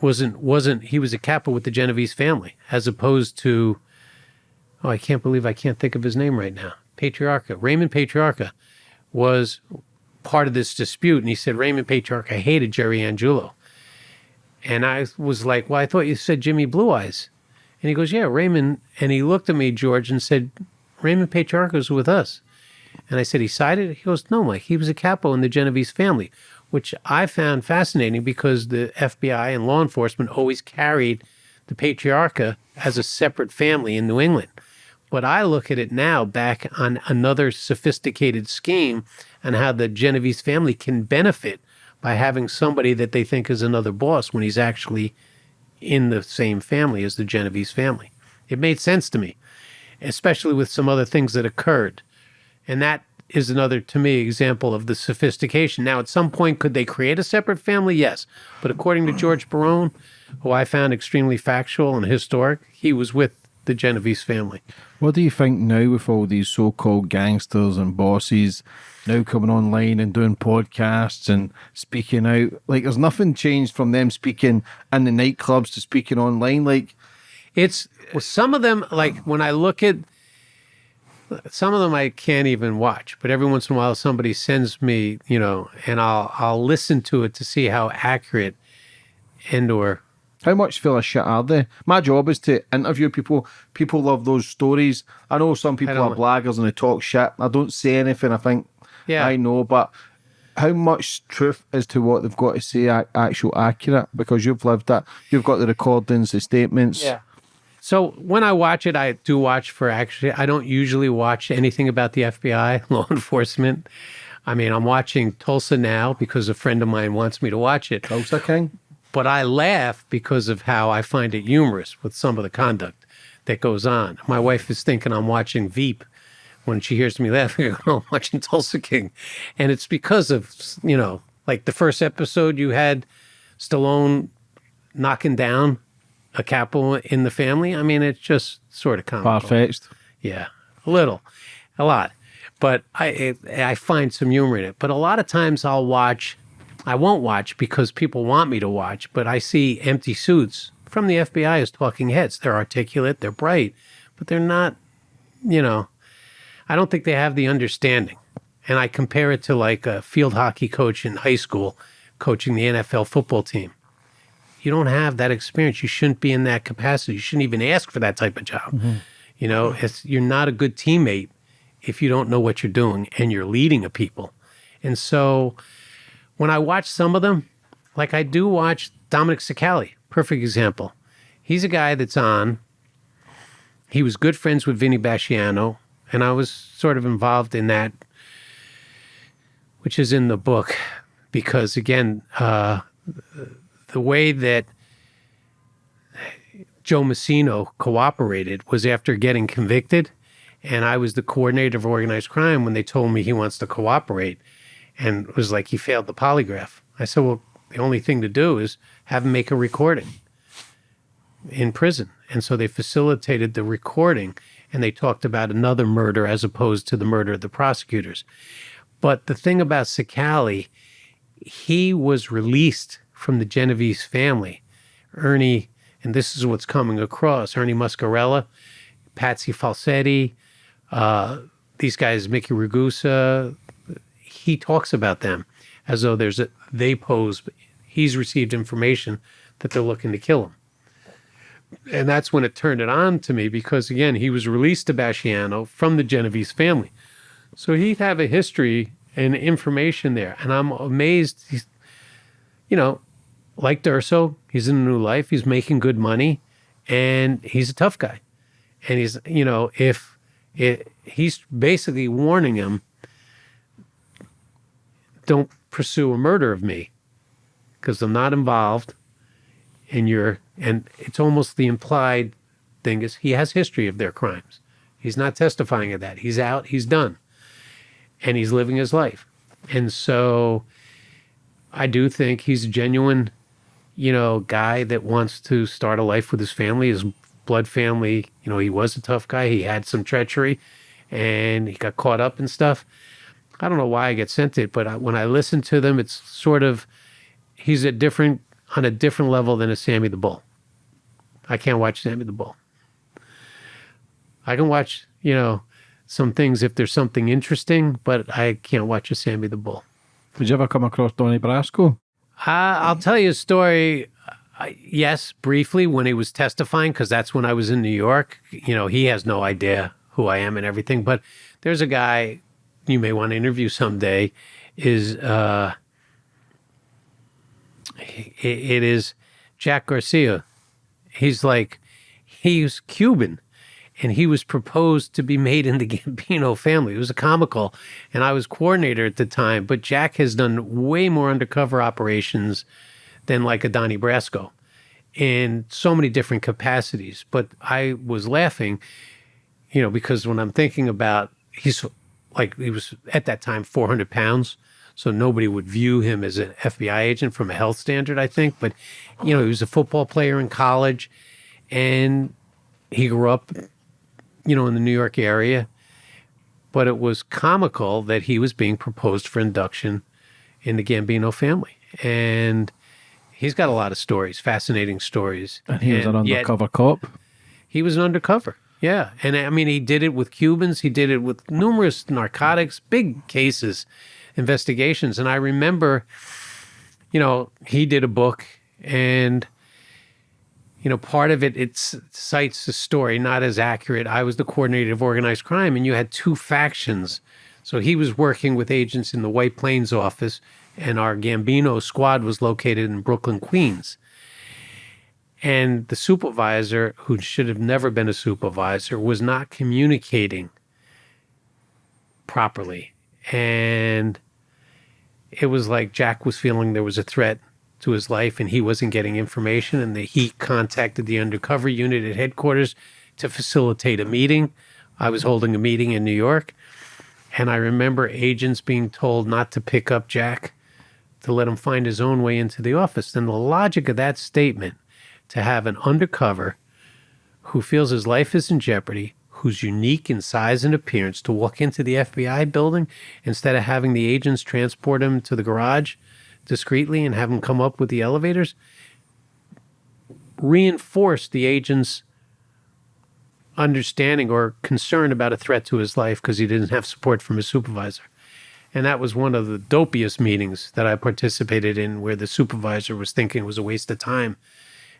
he was a capo with the Genovese family, as opposed to, I can't believe I can't think of his name right now. Patriarcha. Raymond Patriarcha was part of this dispute, and he said Raymond Patriarcha hated Jerry Angulo. And I was like, well, I thought you said Jimmy Blue Eyes. And he goes, yeah, Raymond. And he looked at me, George, and said, Raymond Patriarcha was with us. And I said, he sided? He goes, no, Mike, he was a capo in the Genovese family, which I found fascinating because the FBI and law enforcement always carried the Patriarcha as a separate family in New England. But I look at it now back on another sophisticated scheme and how the Genovese family can benefit by having somebody that they think is another boss when he's actually in the same family as the Genovese family. It made sense to me, especially with some other things that occurred. And that is another, to me, example of the sophistication. Now, at some point, could they create a separate family? Yes. But according to George Barone, who I found extremely factual and historic, he was with the Genovese family. What do you think now with all these so-called gangsters and bosses now coming online and doing podcasts and speaking out? There's nothing changed from them speaking in the nightclubs to speaking online. It's some of them, when I look at some of them I can't even watch, but every once in a while somebody sends me, and I'll listen to it to see how accurate and/or how much full of shit are they? My job is to interview people. People love those stories. I know some people are blaggers and they talk shit. I don't say anything. I think, I know, but how much truth is to what they've got to say actual accurate? Because you've lived that. You've got the recordings, the statements. Yeah. So when I watch it, I do watch I don't usually watch anything about the FBI, law enforcement. I mean, I'm watching Tulsa now because a friend of mine wants me to watch it. Tulsa King? But I laugh because of how I find it humorous with some of the conduct that goes on. My wife is thinking I'm watching Veep when she hears me laughing. I'm watching Tulsa King. And it's because of, like the first episode you had Stallone knocking down a capo in the family. I mean, it's just sort of comical. Far-fetched. Yeah, a lot. But I find some humor in it. But a lot of times I won't watch because people want me to watch, but I see empty suits from the FBI as talking heads. They're articulate, they're bright, but they're not, I don't think they have the understanding. And I compare it to like a field hockey coach in high school coaching the NFL football team. You don't have that experience. You shouldn't be in that capacity. You shouldn't even ask for that type of job. Mm-hmm. You're not a good teammate if you don't know what you're doing and you're leading a people. And so when I watch some of them, like I do watch Dominic Cicali, perfect example. He's a guy that's on. He was good friends with Vinny Basciano, and I was sort of involved in that, which is in the book, because again, the way that Joe Massino cooperated was after getting convicted, and I was the coordinator of organized crime when they told me he wants to cooperate, and it was like he failed the polygraph. I said, well, the only thing to do is have him make a recording in prison. And so they facilitated the recording, and they talked about another murder as opposed to the murder of the prosecutors. But the thing about Cicali, he was released from the Genovese family. Ernie, and this is what's coming across, Ernie Muscarella, Patsy Falsetti, these guys, Mickey Ragusa, he talks about them as though they pose, he's received information that they're looking to kill him. And that's when it turned it on to me because, again, he was released to Basciano from the Genovese family. So he'd have a history and information there. And I'm amazed. He's, like Durso, he's in a new life. He's making good money. And he's a tough guy. And he's, he's basically warning him, don't pursue a murder of me because I'm not involved. And it's almost the implied thing is he has history of their crimes. He's not testifying of that. He's out, he's done. And he's living his life. And so I do think he's a genuine, guy that wants to start a life with his family, his blood family. He was a tough guy. He had some treachery and he got caught up in stuff. I don't know why I get sent it, but when I listen to them, it's sort of, he's on a different level than a Sammy the Bull. I can't watch Sammy the Bull. I can watch, some things if there's something interesting, but I can't watch a Sammy the Bull. Did you ever come across Donnie Brasco? I'll tell you a story. Yes, briefly when he was testifying, because that's when I was in New York. He has no idea who I am and everything. But there's a guy you may want to interview someday. It is Jack Garcia. He's Cuban, and he was proposed to be made in the Gambino family. It was a comical, and I was coordinator at the time, but Jack has done way more undercover operations than like a Donnie Brasco in so many different capacities. But I was laughing, because when I'm thinking about, he was at that time 400 pounds. So nobody would view him as an FBI agent from a health standard, I think. But, he was a football player in college, and he grew up, in the New York area. But it was comical that he was being proposed for induction in the Gambino family. And he's got a lot of stories, fascinating stories. And he was an undercover cop? He was an undercover, yeah. And, he did it with Cubans. He did it with numerous narcotics, big cases, investigations. And I remember, he did a book and, part of it cites the story, not as accurate. I was the coordinator of organized crime and you had two factions. So he was working with agents in the White Plains office and our Gambino squad was located in Brooklyn, Queens. And the supervisor, who should have never been a supervisor, was not communicating properly. And it was like Jack was feeling there was a threat to his life, and he wasn't getting information, and he contacted the undercover unit at headquarters to facilitate a meeting. I was holding a meeting in New York, and I remember agents being told not to pick up Jack, to let him find his own way into the office. Then the logic of that statement, to have an undercover who feels his life is in jeopardy, who's unique in size and appearance, to walk into the FBI building instead of having the agents transport him to the garage discreetly and have him come up with the elevators, reinforced the agent's understanding or concern about a threat to his life because he didn't have support from his supervisor. And that was one of the dopiest meetings that I participated in, where the supervisor was thinking it was a waste of time.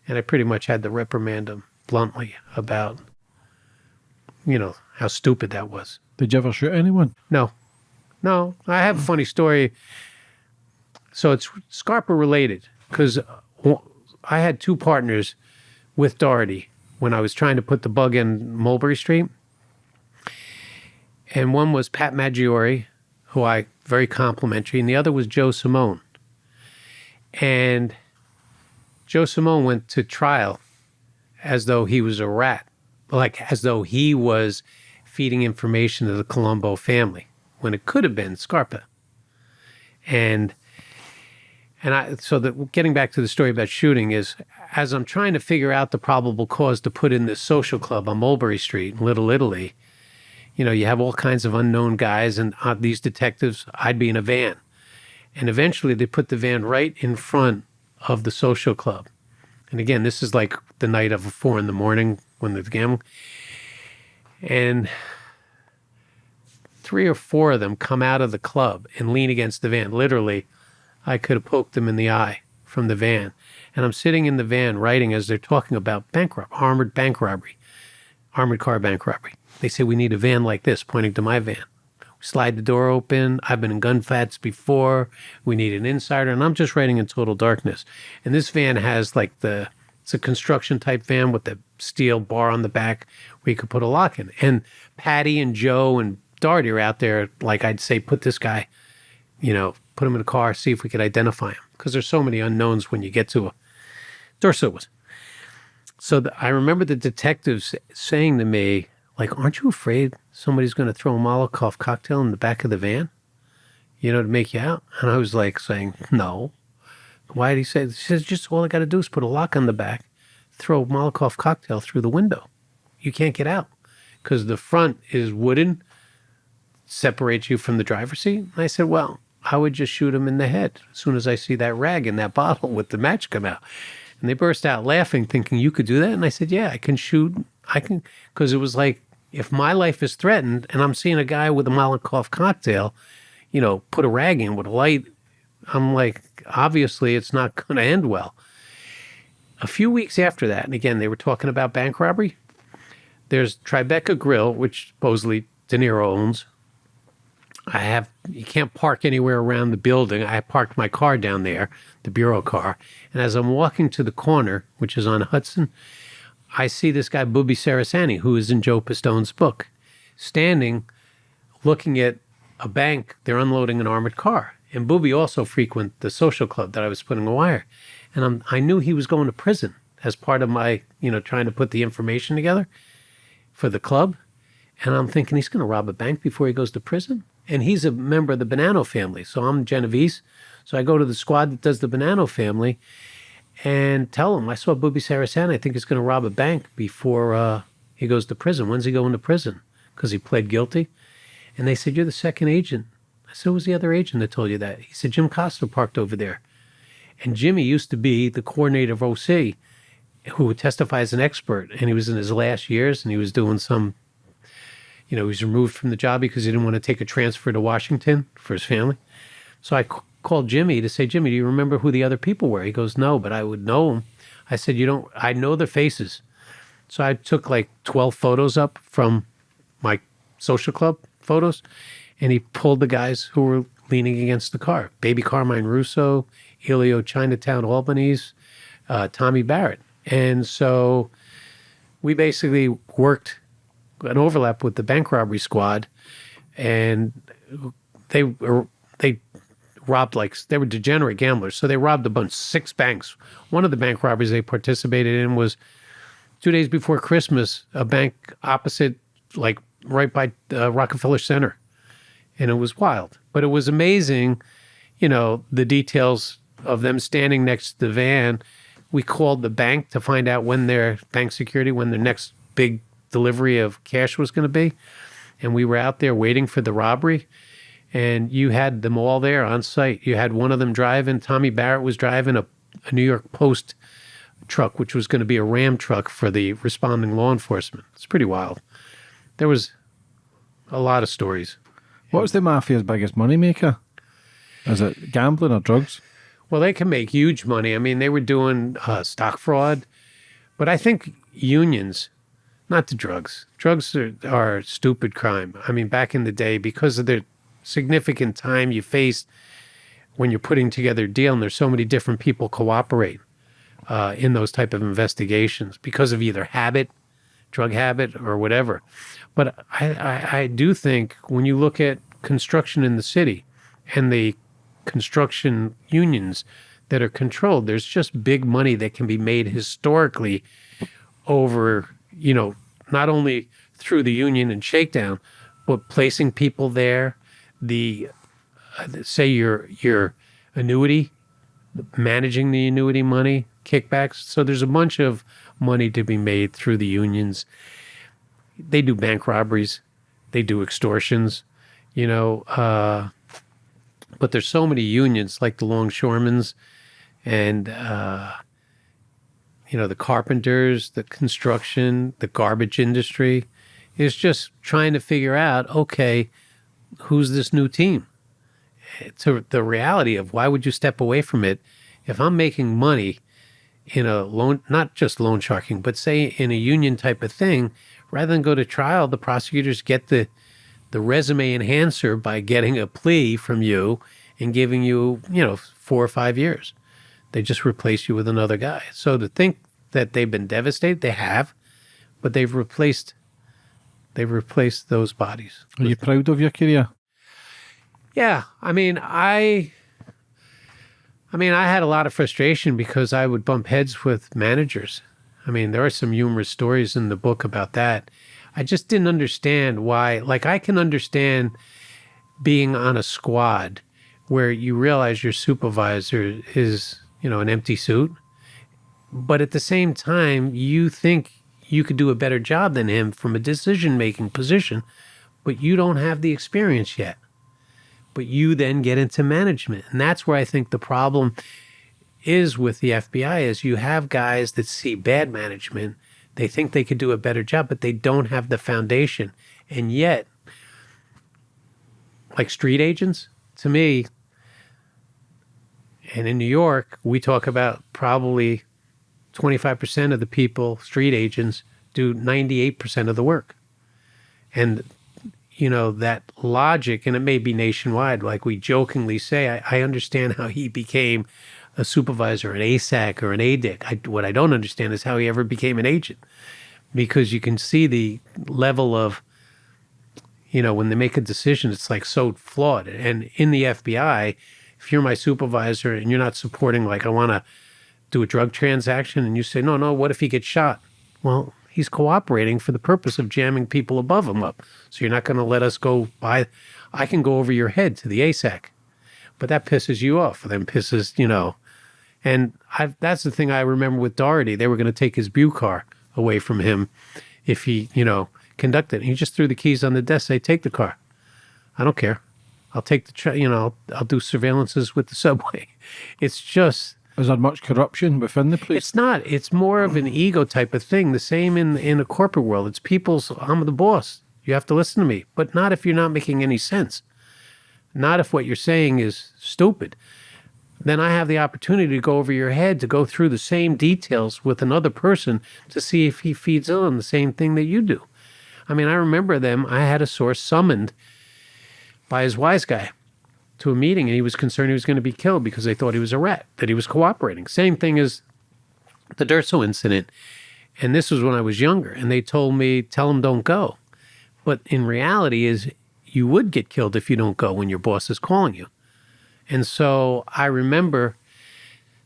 And I pretty much had to reprimand him bluntly about, how stupid that was. Did you ever shoot anyone? No. I have a funny story. So it's Scarpa related, because I had two partners with Doherty when I was trying to put the bug in Mulberry Street. And one was Pat Maggiore, who I very complimentary, and the other was Joe Simone. And Joe Simone went to trial as though he was a rat, like as though he was feeding information to the Colombo family, when it could have been Scarpa. Getting back to the story about shooting is, as I'm trying to figure out the probable cause to put in this social club on Mulberry Street in Little Italy, you have all kinds of unknown guys, and these detectives, I'd be in a van. And eventually they put the van right in front of the social club. And again, this is like the night of 4 a.m. when they're gambling. And 3 or 4 of them come out of the club and lean against the van. Literally, I could have poked them in the eye from the van. And I'm sitting in the van writing as they're talking about armored car bank robbery. They say, we need a van like this, pointing to my van. We slide the door open. I've been in gunfights before. We need an insider. And I'm just writing in total darkness. And this van has it's a construction type van with the steel bar on the back where you could put a lock in. And Patty and Joe and Doherty are out there, like I'd say, put this guy, put him in a car, see if we could identify him. Because there's so many unknowns when you get to Dorso. So I remember the detectives saying to me, like, aren't you afraid somebody's going to throw a Molotov cocktail in the back of the van, to make you out? And I was like saying, no. Why did he say this? He says, just all I got to do is put a lock on the back, throw a Molotov cocktail through the window. You can't get out because the front is wooden, separates you from the driver's seat. And I said, well, I would just shoot him in the head as soon as I see that rag in that bottle with the match come out. And they burst out laughing, thinking you could do that. And I said, yeah, I can shoot. Because it was like, if my life is threatened and I'm seeing a guy with a Molotov cocktail, put a rag in with a light, I'm like, obviously it's not going to end well. A few weeks after that, and again, they were talking about bank robbery. There's Tribeca Grill, which supposedly De Niro owns. You can't park anywhere around the building. I parked my car down there, the bureau car. And as I'm walking to the corner, which is on Hudson, I see this guy, Booby Sarasani, who is in Joe Pistone's book, standing, looking at a bank. They're unloading an armored car. And Booby also frequented the social club that I was putting a wire. And I knew he was going to prison as part of my, trying to put the information together for the club. And I'm thinking he's going to rob a bank before he goes to prison. And he's a member of the Bonanno family. So I'm Genovese. So I go to the squad that does the Bonanno family and tell him, I saw Booby Sarasani. I think he's going to rob a bank before he goes to prison. When's he going to prison? Because he pled guilty. And they said, you're the second agent. I said, who was the other agent that told you that? He said, Jim Costa parked over there. And Jimmy used to be the coordinator of OC, who would testify as an expert. And he was in his last years, and he was doing some, he was removed from the job because he didn't want to take a transfer to Washington for his family. So I called Jimmy to say, Jimmy, do you remember who the other people were? He goes, no, but I would know them. I said, I know their faces. So I took like 12 photos up from my social club photos, and he pulled the guys who were leaning against the car. Baby Carmine Russo, Elio Chinatown Albanese, Tommy Barrett. And so we basically worked an overlap with the bank robbery squad, and they robbed, like, they were degenerate gamblers. So they robbed a bunch, 6 banks. One of the bank robberies they participated in was 2 days before Christmas, a bank opposite, like right by Rockefeller Center. And it was wild. But it was amazing, the details of them standing next to the van. We called the bank to find out when their bank security, when their next big delivery of cash was going to be. And we were out there waiting for the robbery. And you had them all there on site. You had one of them driving. Tommy Barrett was driving a New York Post truck, which was going to be a Ram truck for the responding law enforcement. It's pretty wild. There was a lot of stories. What was the Mafia's biggest moneymaker? Is it gambling or drugs? Well, they can make huge money. I mean, they were doing stock fraud. But I think unions, not the drugs. Drugs are stupid crime. I mean, back in the day, because of the significant time you face when you're putting together a deal, and there's so many different people cooperate in those type of investigations because of either habit, drug habit, or whatever. But I do think when you look at construction in the city and the construction unions that are controlled, there's just big money that can be made historically over, not only through the union and shakedown, but placing people there, say your annuity, managing the annuity money, kickbacks. So there's a bunch of money to be made through the unions. They do bank robberies, they do extortions, but there's so many unions like the longshoremen's and, the carpenters, the construction, the garbage industry. Is just trying to figure out, okay, who's this new team? To the reality of why would you step away from it if I'm making money in a loan, not just loan sharking, but say in a union type of thing, rather than go to trial, the prosecutors get the resume enhancer by getting a plea from you and giving you, 4 or 5 years. They just replace you with another guy. So to think that they've been devastated, they have, but they've replaced those bodies. Are you proud of your career? Yeah. I had a lot of frustration because I would bump heads with managers. There are some humorous stories in the book about that. I just didn't understand why. Like, I can understand being on a squad where you realize your supervisor is, an empty suit. But at the same time, you think you could do a better job than him from a decision-making position, but you don't have the experience yet. But you then get into management. And that's where I think the problem is with the FBI is you have guys that see bad management. They think they could do a better job, but they don't have the foundation. And yet, like street agents, to me, and in New York, we talk about probably 25% of the people, street agents, do 98% of the work. And that logic, and it may be nationwide, like we jokingly say, I understand how he became a supervisor, an ASAC or an ADIC. What I don't understand is how he ever became an agent, because you can see the level of, when they make a decision, it's like so flawed. And in the FBI, if you're my supervisor and you're not supporting, like, I want to do a drug transaction, and you say, no, what if he gets shot? Well, he's cooperating for the purpose of jamming people above him up. So you're not going to let us go by. I can go over your head to the ASAC, but that pisses you off. Then pisses, and that's the thing I remember with Doherty. They were going to take his Buick car away from him if he, conducted it. He just threw the keys on the desk, say, take the car. I don't care. I'll take the, I'll do surveillances with the subway. It's just. Is there much corruption within the police? It's not. It's more of an ego type of thing. The same in a corporate world. It's people's, I'm the boss. You have to listen to me. But not if you're not making any sense. Not if what you're saying is stupid. Then I have the opportunity to go over your head, to go through the same details with another person to see if he feeds on the same thing that you do. I remember I had a source summoned by his wise guy to a meeting, and he was concerned he was going to be killed because they thought he was a rat, that he was cooperating. Same thing as the Durso incident. And this was when I was younger, and they told me, tell him don't go. But in reality is you would get killed if you don't go when your boss is calling you. And so I remember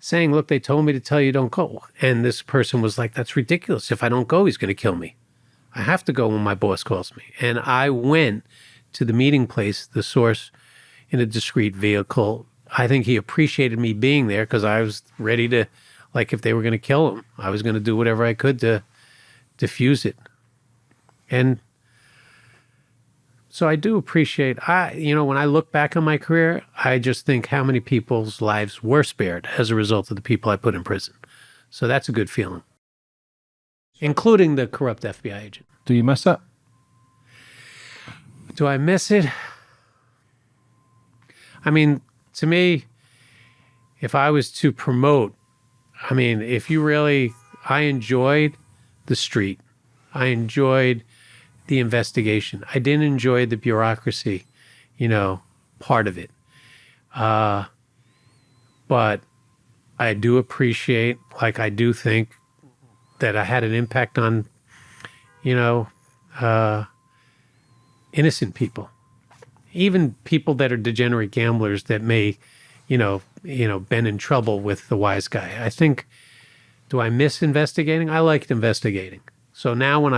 saying, look, they told me to tell you don't go. And this person was like, that's ridiculous. If I don't go, he's going to kill me. I have to go when my boss calls me. And I went to the meeting place, the source, in a discreet vehicle. I think he appreciated me being there because I was ready to, like, if they were going to kill him, I was going to do whatever I could to diffuse it. And so I do appreciate, when I look back on my career, I just think how many people's lives were spared as a result of the people I put in prison. So that's a good feeling, including the corrupt FBI agent. Do you miss it? Do I miss it? I mean, to me, if I was to promote, I enjoyed the street. I enjoyed the investigation. I didn't enjoy the bureaucracy, part of it. But I do appreciate, I do think that I had an impact on, innocent people. Even people that are degenerate gamblers that may, been in trouble with the wise guy. I think, do I miss investigating? I liked investigating. So now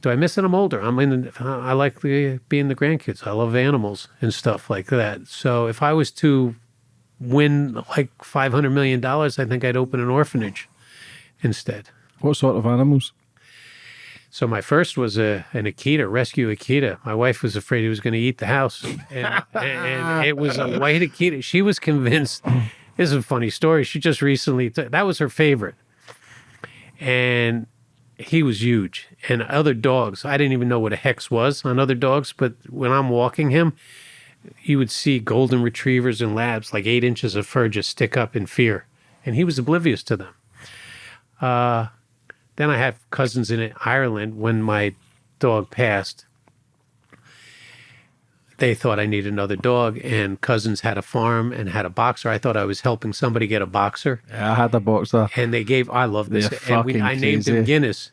do I miss it? I'm older. I like being the grandkids. I love animals and stuff like that. So if I was to win like $500 million, I think I'd open an orphanage instead. What sort of animals? So my first was an Akita, rescue Akita. My wife was afraid he was going to eat the house. And it was a white Akita. She was convinced. This is a funny story. She just recently, that was her favorite. And he was huge. And other dogs, I didn't even know what a hex was on other dogs, but when I'm walking him, you would see golden retrievers and labs, like 8 inches of fur just stick up in fear. And he was oblivious to them. Then I have cousins in Ireland. When my dog passed, they thought I needed another dog, and cousins had a farm and had a boxer. I thought I was helping somebody get a boxer. Yeah, I had a boxer. And I love this. They're I named him Guinness.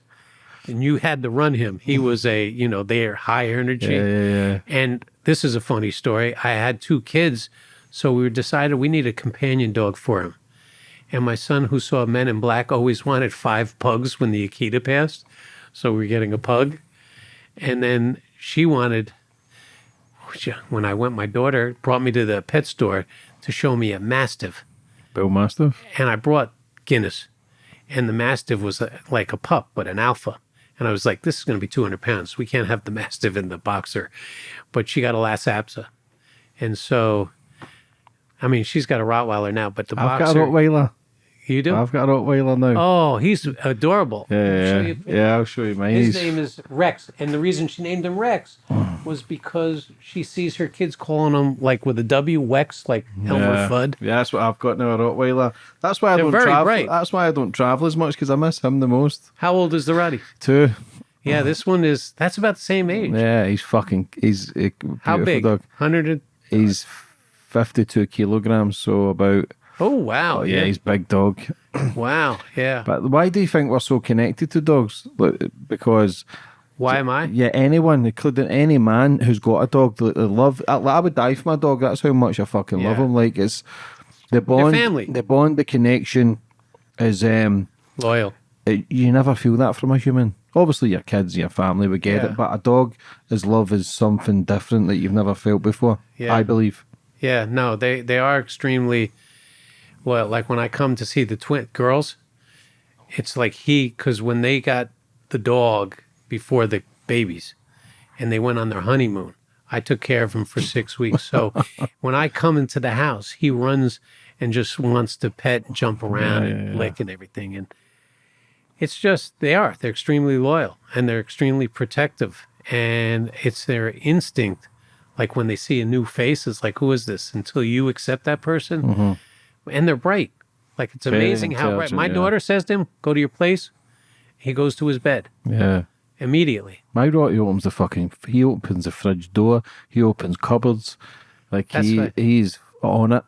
And you had to run him. He was they're high energy. Yeah. And this is a funny story. I had 2 kids, so we decided we need a companion dog for him. And my son, who saw Men in Black, always wanted 5 pugs when the Akita passed. So we were getting a pug. And then she wanted, when I went, my daughter brought me to the pet store to show me a Mastiff. Bill Mastiff? And I brought Guinness. And the Mastiff was like a pup, but an alpha. And I was like, this is going to be 200 pounds. We can't have the Mastiff in the boxer. But she got a Lhasa Apso. And so, she's got a Rottweiler now, but the boxer. I've got a Rottweiler. You do? I've got a Rottweiler now. Oh, he's adorable. Yeah, I'll show you mine. His name is Rex. And the reason she named him Rex was because she sees her kids calling him, like with a W, Wex, like Elmer Fudd. Yeah, that's what I've got now, a Rottweiler. That's why I don't travel. Bright. That's why I don't travel as much, because I miss him the most. How old is the Roddy? 2. Yeah, this one that's about the same age. Yeah, he's a how big? Dog. 100? He's 52 kilograms, so about... Oh, wow. Yeah, he's a big dog. Wow, yeah. But why do you think we're so connected to dogs? Because... Why am I? Yeah, anyone, including any man who's got a dog, they love... I would die for my dog. That's how much I fucking love him. Like, it's... The bond... They're family. The bond, the connection is... Loyal. You never feel that from a human. Obviously, your kids, your family would get it, but a dog is love is something different that you've never felt before, I believe. Yeah, no, they are extremely... Well, like when I come to see the twin girls, it's like because when they got the dog before the babies and they went on their honeymoon, I took care of him for 6 weeks. So when I come into the house, he runs and just wants to pet and jump around and lick and everything. And it's just, they're extremely loyal and they're extremely protective. And it's their instinct. Like when they see a new face, it's like, who is this? Until you accept that person. Mm-hmm. And they're bright. Like, it's amazing how bright. My daughter says to him, go to your place. He goes to his bed. Yeah. Immediately. My daughter he opens the fridge door. He opens cupboards. Like, he's on it.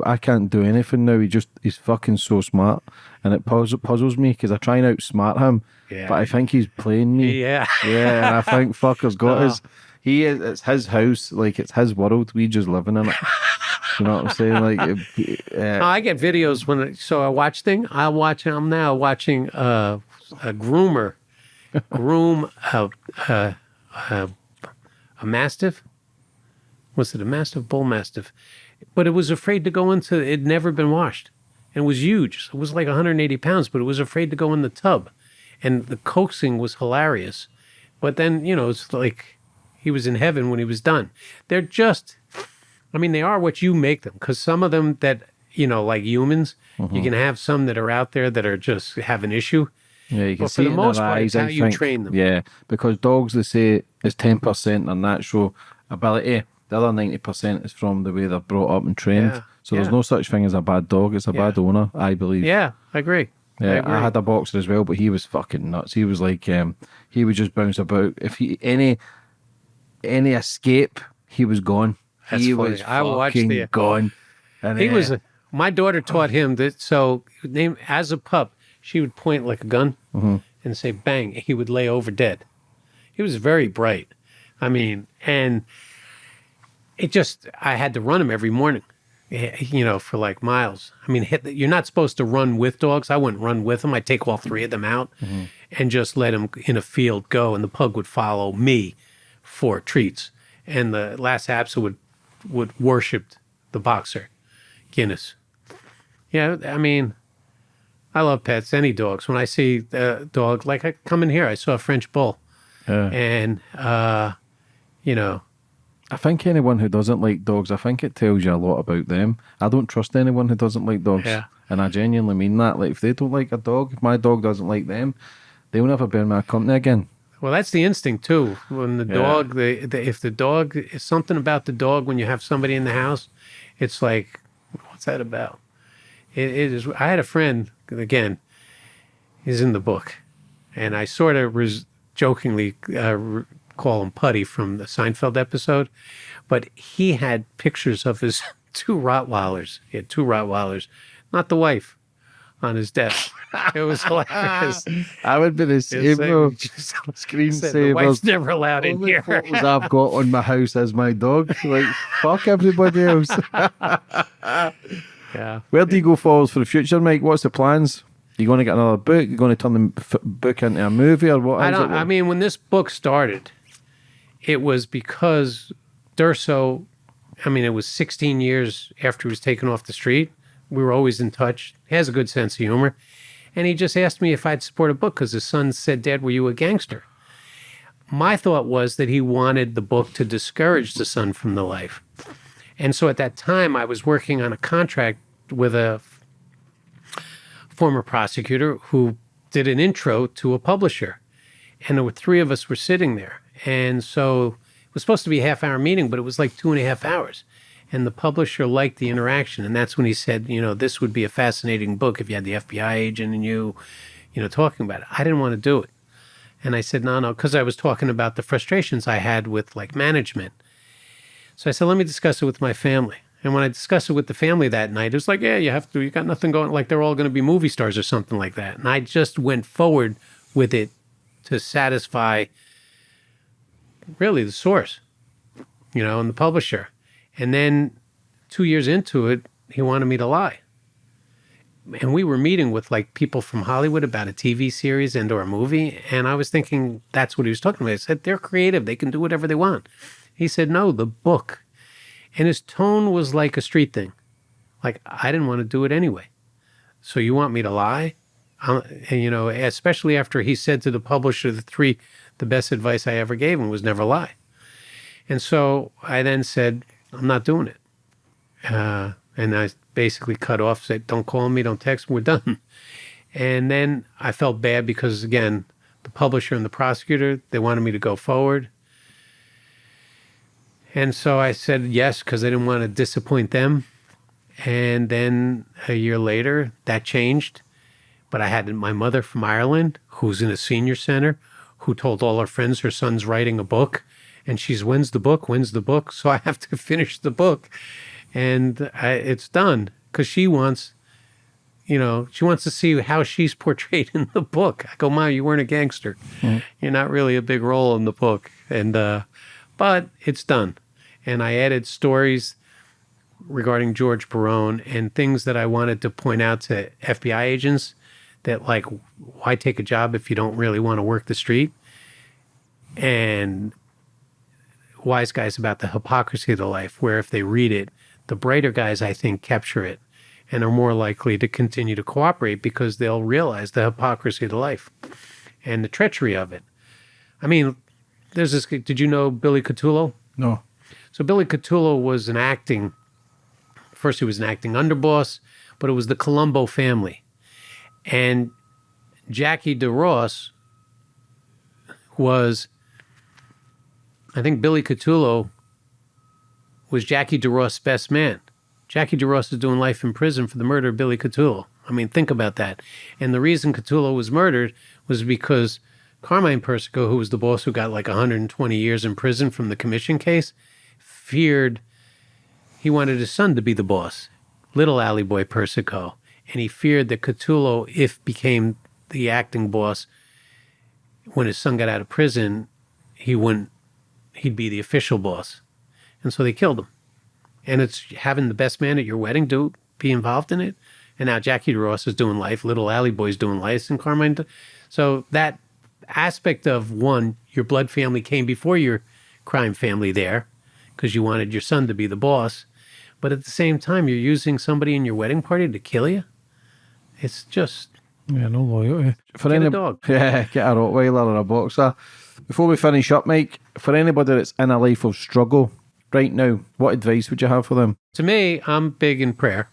I can't do anything now. He's fucking so smart. And it puzzles me because I try and outsmart him. Yeah. But I think he's playing me. Yeah. Yeah, and I think fucker's got his... He is. It's his house. Like, it's his world. We just living in it. You know what I'm saying? Like, I get videos so I watch thing. I'm now watching a groomer groom a mastiff. Was it a mastiff? Bull mastiff. But it was afraid to go into. It'd never been washed, and it was huge. So it was like 180 pounds, but it was afraid to go in the tub, and the coaxing was hilarious. But then it's like he was in heaven when he was done. They're just. I mean, they are what you make them, because some of them that, like humans, you can have some that are out there that are just have an issue. Yeah, you can but see for the most part, eyes, it's how you train them. Yeah, because dogs, they say, is 10% their natural ability. The other 90% is from the way they're brought up and trained. Yeah, So there's no such thing as a bad dog. It's a bad owner, I believe. Yeah, I agree. Yeah, I had a boxer as well, but he was fucking nuts. He was like, he would just bounce about. If he any escape, he was gone. He was fucking gone. And he was. My daughter taught him that. So, as a pup, she would point like a gun and say "bang." He would lay over dead. He was very bright. I mean, and it just. I had to run him every morning. For like miles. I mean, you're not supposed to run with dogs. I wouldn't run with them. I'd take all three of them out and just let them in a field go, and the pug would follow me for treats. And the Lhasa Apso would worship the boxer, Guinness. Yeah, I mean, I love pets, any dogs. When I see a dog, like I come in here, I saw a French bull. And, I think anyone who doesn't like dogs, I think it tells you a lot about them. I don't trust anyone who doesn't like dogs. Yeah. And I genuinely mean that. Like, if they don't like a dog, if my dog doesn't like them, they'll never bear my company again. Well, that's the instinct too. When the dog, if the dog is something about the dog, when you have somebody in the house, it's like, what's that about? It is. I had a friend, again, he's in the book, and I sort of jokingly call him Putty from the Seinfeld episode, but he had pictures of his two Rottweilers. He had two Rottweilers, not the wife, on his desk. It was hilarious. I would be the same. Screensaver. The wife's never allowed in here. Photos I've got on my house as my dog. Like, fuck everybody else. Yeah. Where do you go forward for the future, Mike? What's the plans? You going to get another book? You going to turn the book into a movie, or what? I mean, when this book started, it was because Durso. I mean, it was 16 years after he was taken off the street. We were always in touch. He has a good sense of humor. And he just asked me if I'd support a book because his son said, "Dad, were you a gangster?" My thought was that he wanted the book to discourage the son from the life. And so at that time, I was working on a contract with a former prosecutor who did an intro to a publisher. And there were three of us were sitting there. And so it was supposed to be a half-hour meeting, but it was like 2.5 hours. And the publisher liked the interaction. And that's when he said, this would be a fascinating book if you had the FBI agent and you talking about it. I didn't want to do it. And I said, no, because I was talking about the frustrations I had with like management. So I said, let me discuss it with my family. And when I discussed it with the family that night, it was like, yeah, you got nothing going, like they're all going to be movie stars or something like that. And I just went forward with it to satisfy really the source, and the publisher. And then 2 years into it, he wanted me to lie. And we were meeting with like people from Hollywood about a TV series and or a movie. And I was thinking that's what he was talking about. I said, they're creative. They can do whatever they want. He said, no, the book. And his tone was like a street thing. Like, I didn't want to do it anyway. So you want me to lie? And, especially after he said to the publisher, the best advice I ever gave him was never lie. And so I then said, I'm not doing it. And I basically cut off, said, don't call me, don't text me, we're done. And then I felt bad because, again, the publisher and the prosecutor, they wanted me to go forward. And so I said yes, because I didn't want to disappoint them. And then a year later, that changed. But I had my mother from Ireland, who's in a senior center, who told all her friends her son's writing a book. And she's, when's the book? So I have to finish the book. And it's done because she wants to see how she's portrayed in the book. I go, Mom, you weren't a gangster. Mm-hmm. You're not really a big role in the book. And But it's done. And I added stories regarding George Barone and things that I wanted to point out to FBI agents that, like, why take a job if you don't really want to work the street? And wise guys about the hypocrisy of the life, where if they read it, the brighter guys, I think, capture it and are more likely to continue to cooperate because they'll realize the hypocrisy of the life and the treachery of it. I mean, there's this, did you know Billy Catullo? No. So Billy Catullo was first he was an acting underboss, but it was the Colombo family. And Jackie DeRoss was, I think Billy Catullo was Jackie DeRoss' best man. Jackie DeRoss is doing life in prison for the murder of Billy Catullo. I mean, think about that. And the reason Catullo was murdered was because Carmine Persico, who was the boss who got like 120 years in prison from the commission case, feared, he wanted his son to be the boss, little alley boy Persico. And he feared that Catullo, if became the acting boss, when his son got out of prison, he'd be the official boss. And so they killed him. And it's having the best man at your wedding be involved in it. And now Jackie DeRoss is doing life, little alley boy's doing life, and Carmine. So that aspect of, one, your blood family came before your crime family there because you wanted your son to be the boss. But at the same time, you're using somebody in your wedding party to kill you. It's just... Yeah, no loyalty. Get a dog. Yeah, get a Rottweiler or a boxer. Before we finish up, Mike, for anybody that's in a life of struggle right now, what advice would you have for them? To me, I'm big in prayer.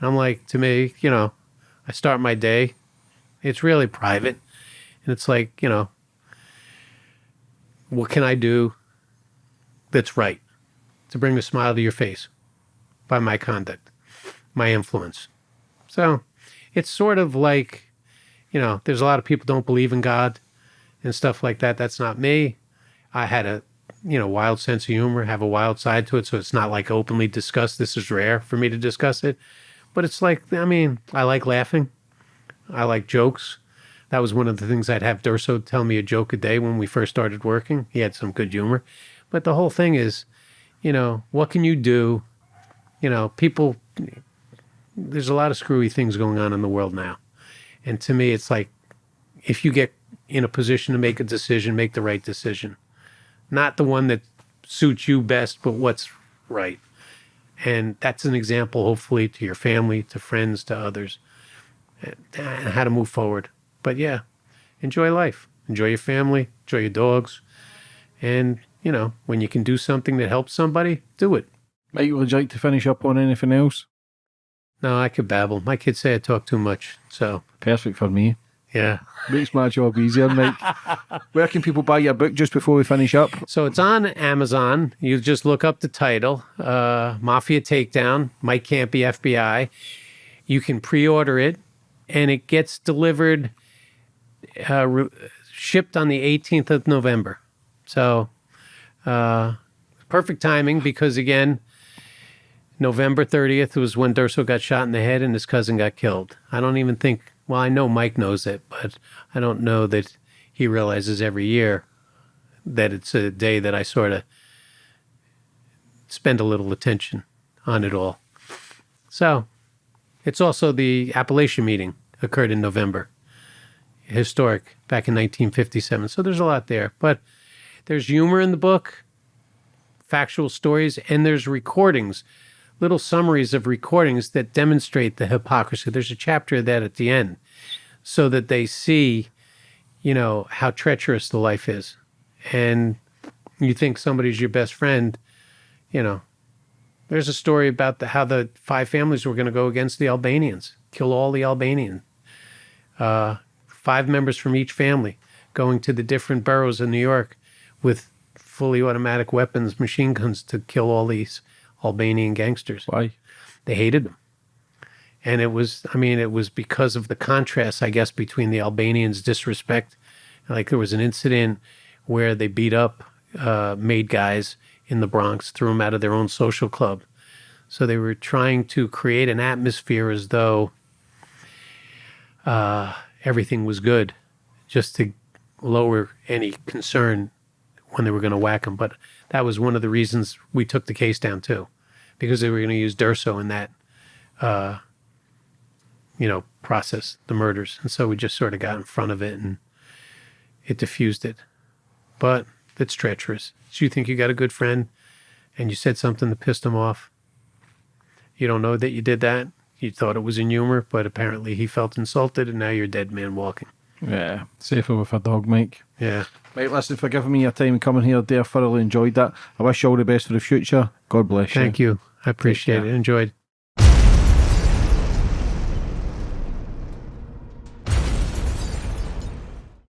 I'm like, to me, I start my day. It's really private. And it's like, what can I do that's right to bring a smile to your face by my conduct, my influence? So it's sort of like, there's a lot of people don't believe in God and stuff like that. That's not me. I had a, wild sense of humor, have a wild side to it. So it's not like openly discussed. This is rare for me to discuss it. But it's like, I like laughing. I like jokes. That was one of the things I'd have Durso tell me a joke a day when we first started working. He had some good humor. But the whole thing is, what can you do? People, there's a lot of screwy things going on in the world now. And to me, it's like, if you get in a position to make a decision, make the right decision. Not the one that suits you best, but what's right. And that's an example, hopefully, to your family, to friends, to others, and how to move forward. But yeah, enjoy life. Enjoy your family. Enjoy your dogs. And, when you can do something that helps somebody, do it. Mike, would you like to finish up on anything else? No, I could babble. My kids say I talk too much, so. Perfect for me. Yeah. Makes my job easier, Mike. Where can people buy your book just before we finish up? So it's on Amazon. You just look up the title, Mafia Takedown, Mike Campi, FBI. You can pre-order it, and it gets delivered, shipped on the 18th of November. So perfect timing because, again, November 30th was when Durso got shot in the head and his cousin got killed. I don't even think... Well, I know Mike knows it, but I don't know that he realizes every year that it's a day that I sort of spend a little attention on it all. So it's also the Appalachian meeting occurred in November, historic, back in 1957. So there's a lot there, but there's humor in the book, factual stories, and there's recordings, little summaries of recordings that demonstrate the hypocrisy. There's a chapter of that at the end so that they see, how treacherous the life is. And you think somebody's your best friend, there's a story about how the 5 families were going to go against the Albanians, kill all the Albanians. 5 members from each family going to the different boroughs in New York with fully automatic weapons, machine guns to kill all these Albanian gangsters. Why? They hated them. And it was because of the contrast, I guess, between the Albanians' disrespect. Like there was an incident where they beat up made guys in the Bronx, threw them out of their own social club. So they were trying to create an atmosphere as though everything was good, just to lower any concern when they were going to whack him. But that was one of the reasons we took the case down too, because they were going to use Durso in that, process, the murders. And so we just sort of got in front of it and it diffused it. But it's treacherous. So you think you got a good friend and you said something that pissed him off. You don't know that you did that. You thought it was in humor, but apparently he felt insulted and now you're a dead man walking. Yeah, safer with a dog, Mike. Yeah. Mike, listen, for giving me your time coming here today. I thoroughly enjoyed that. I wish you all the best for the future. God bless you. Thank you. I appreciate it. Enjoyed.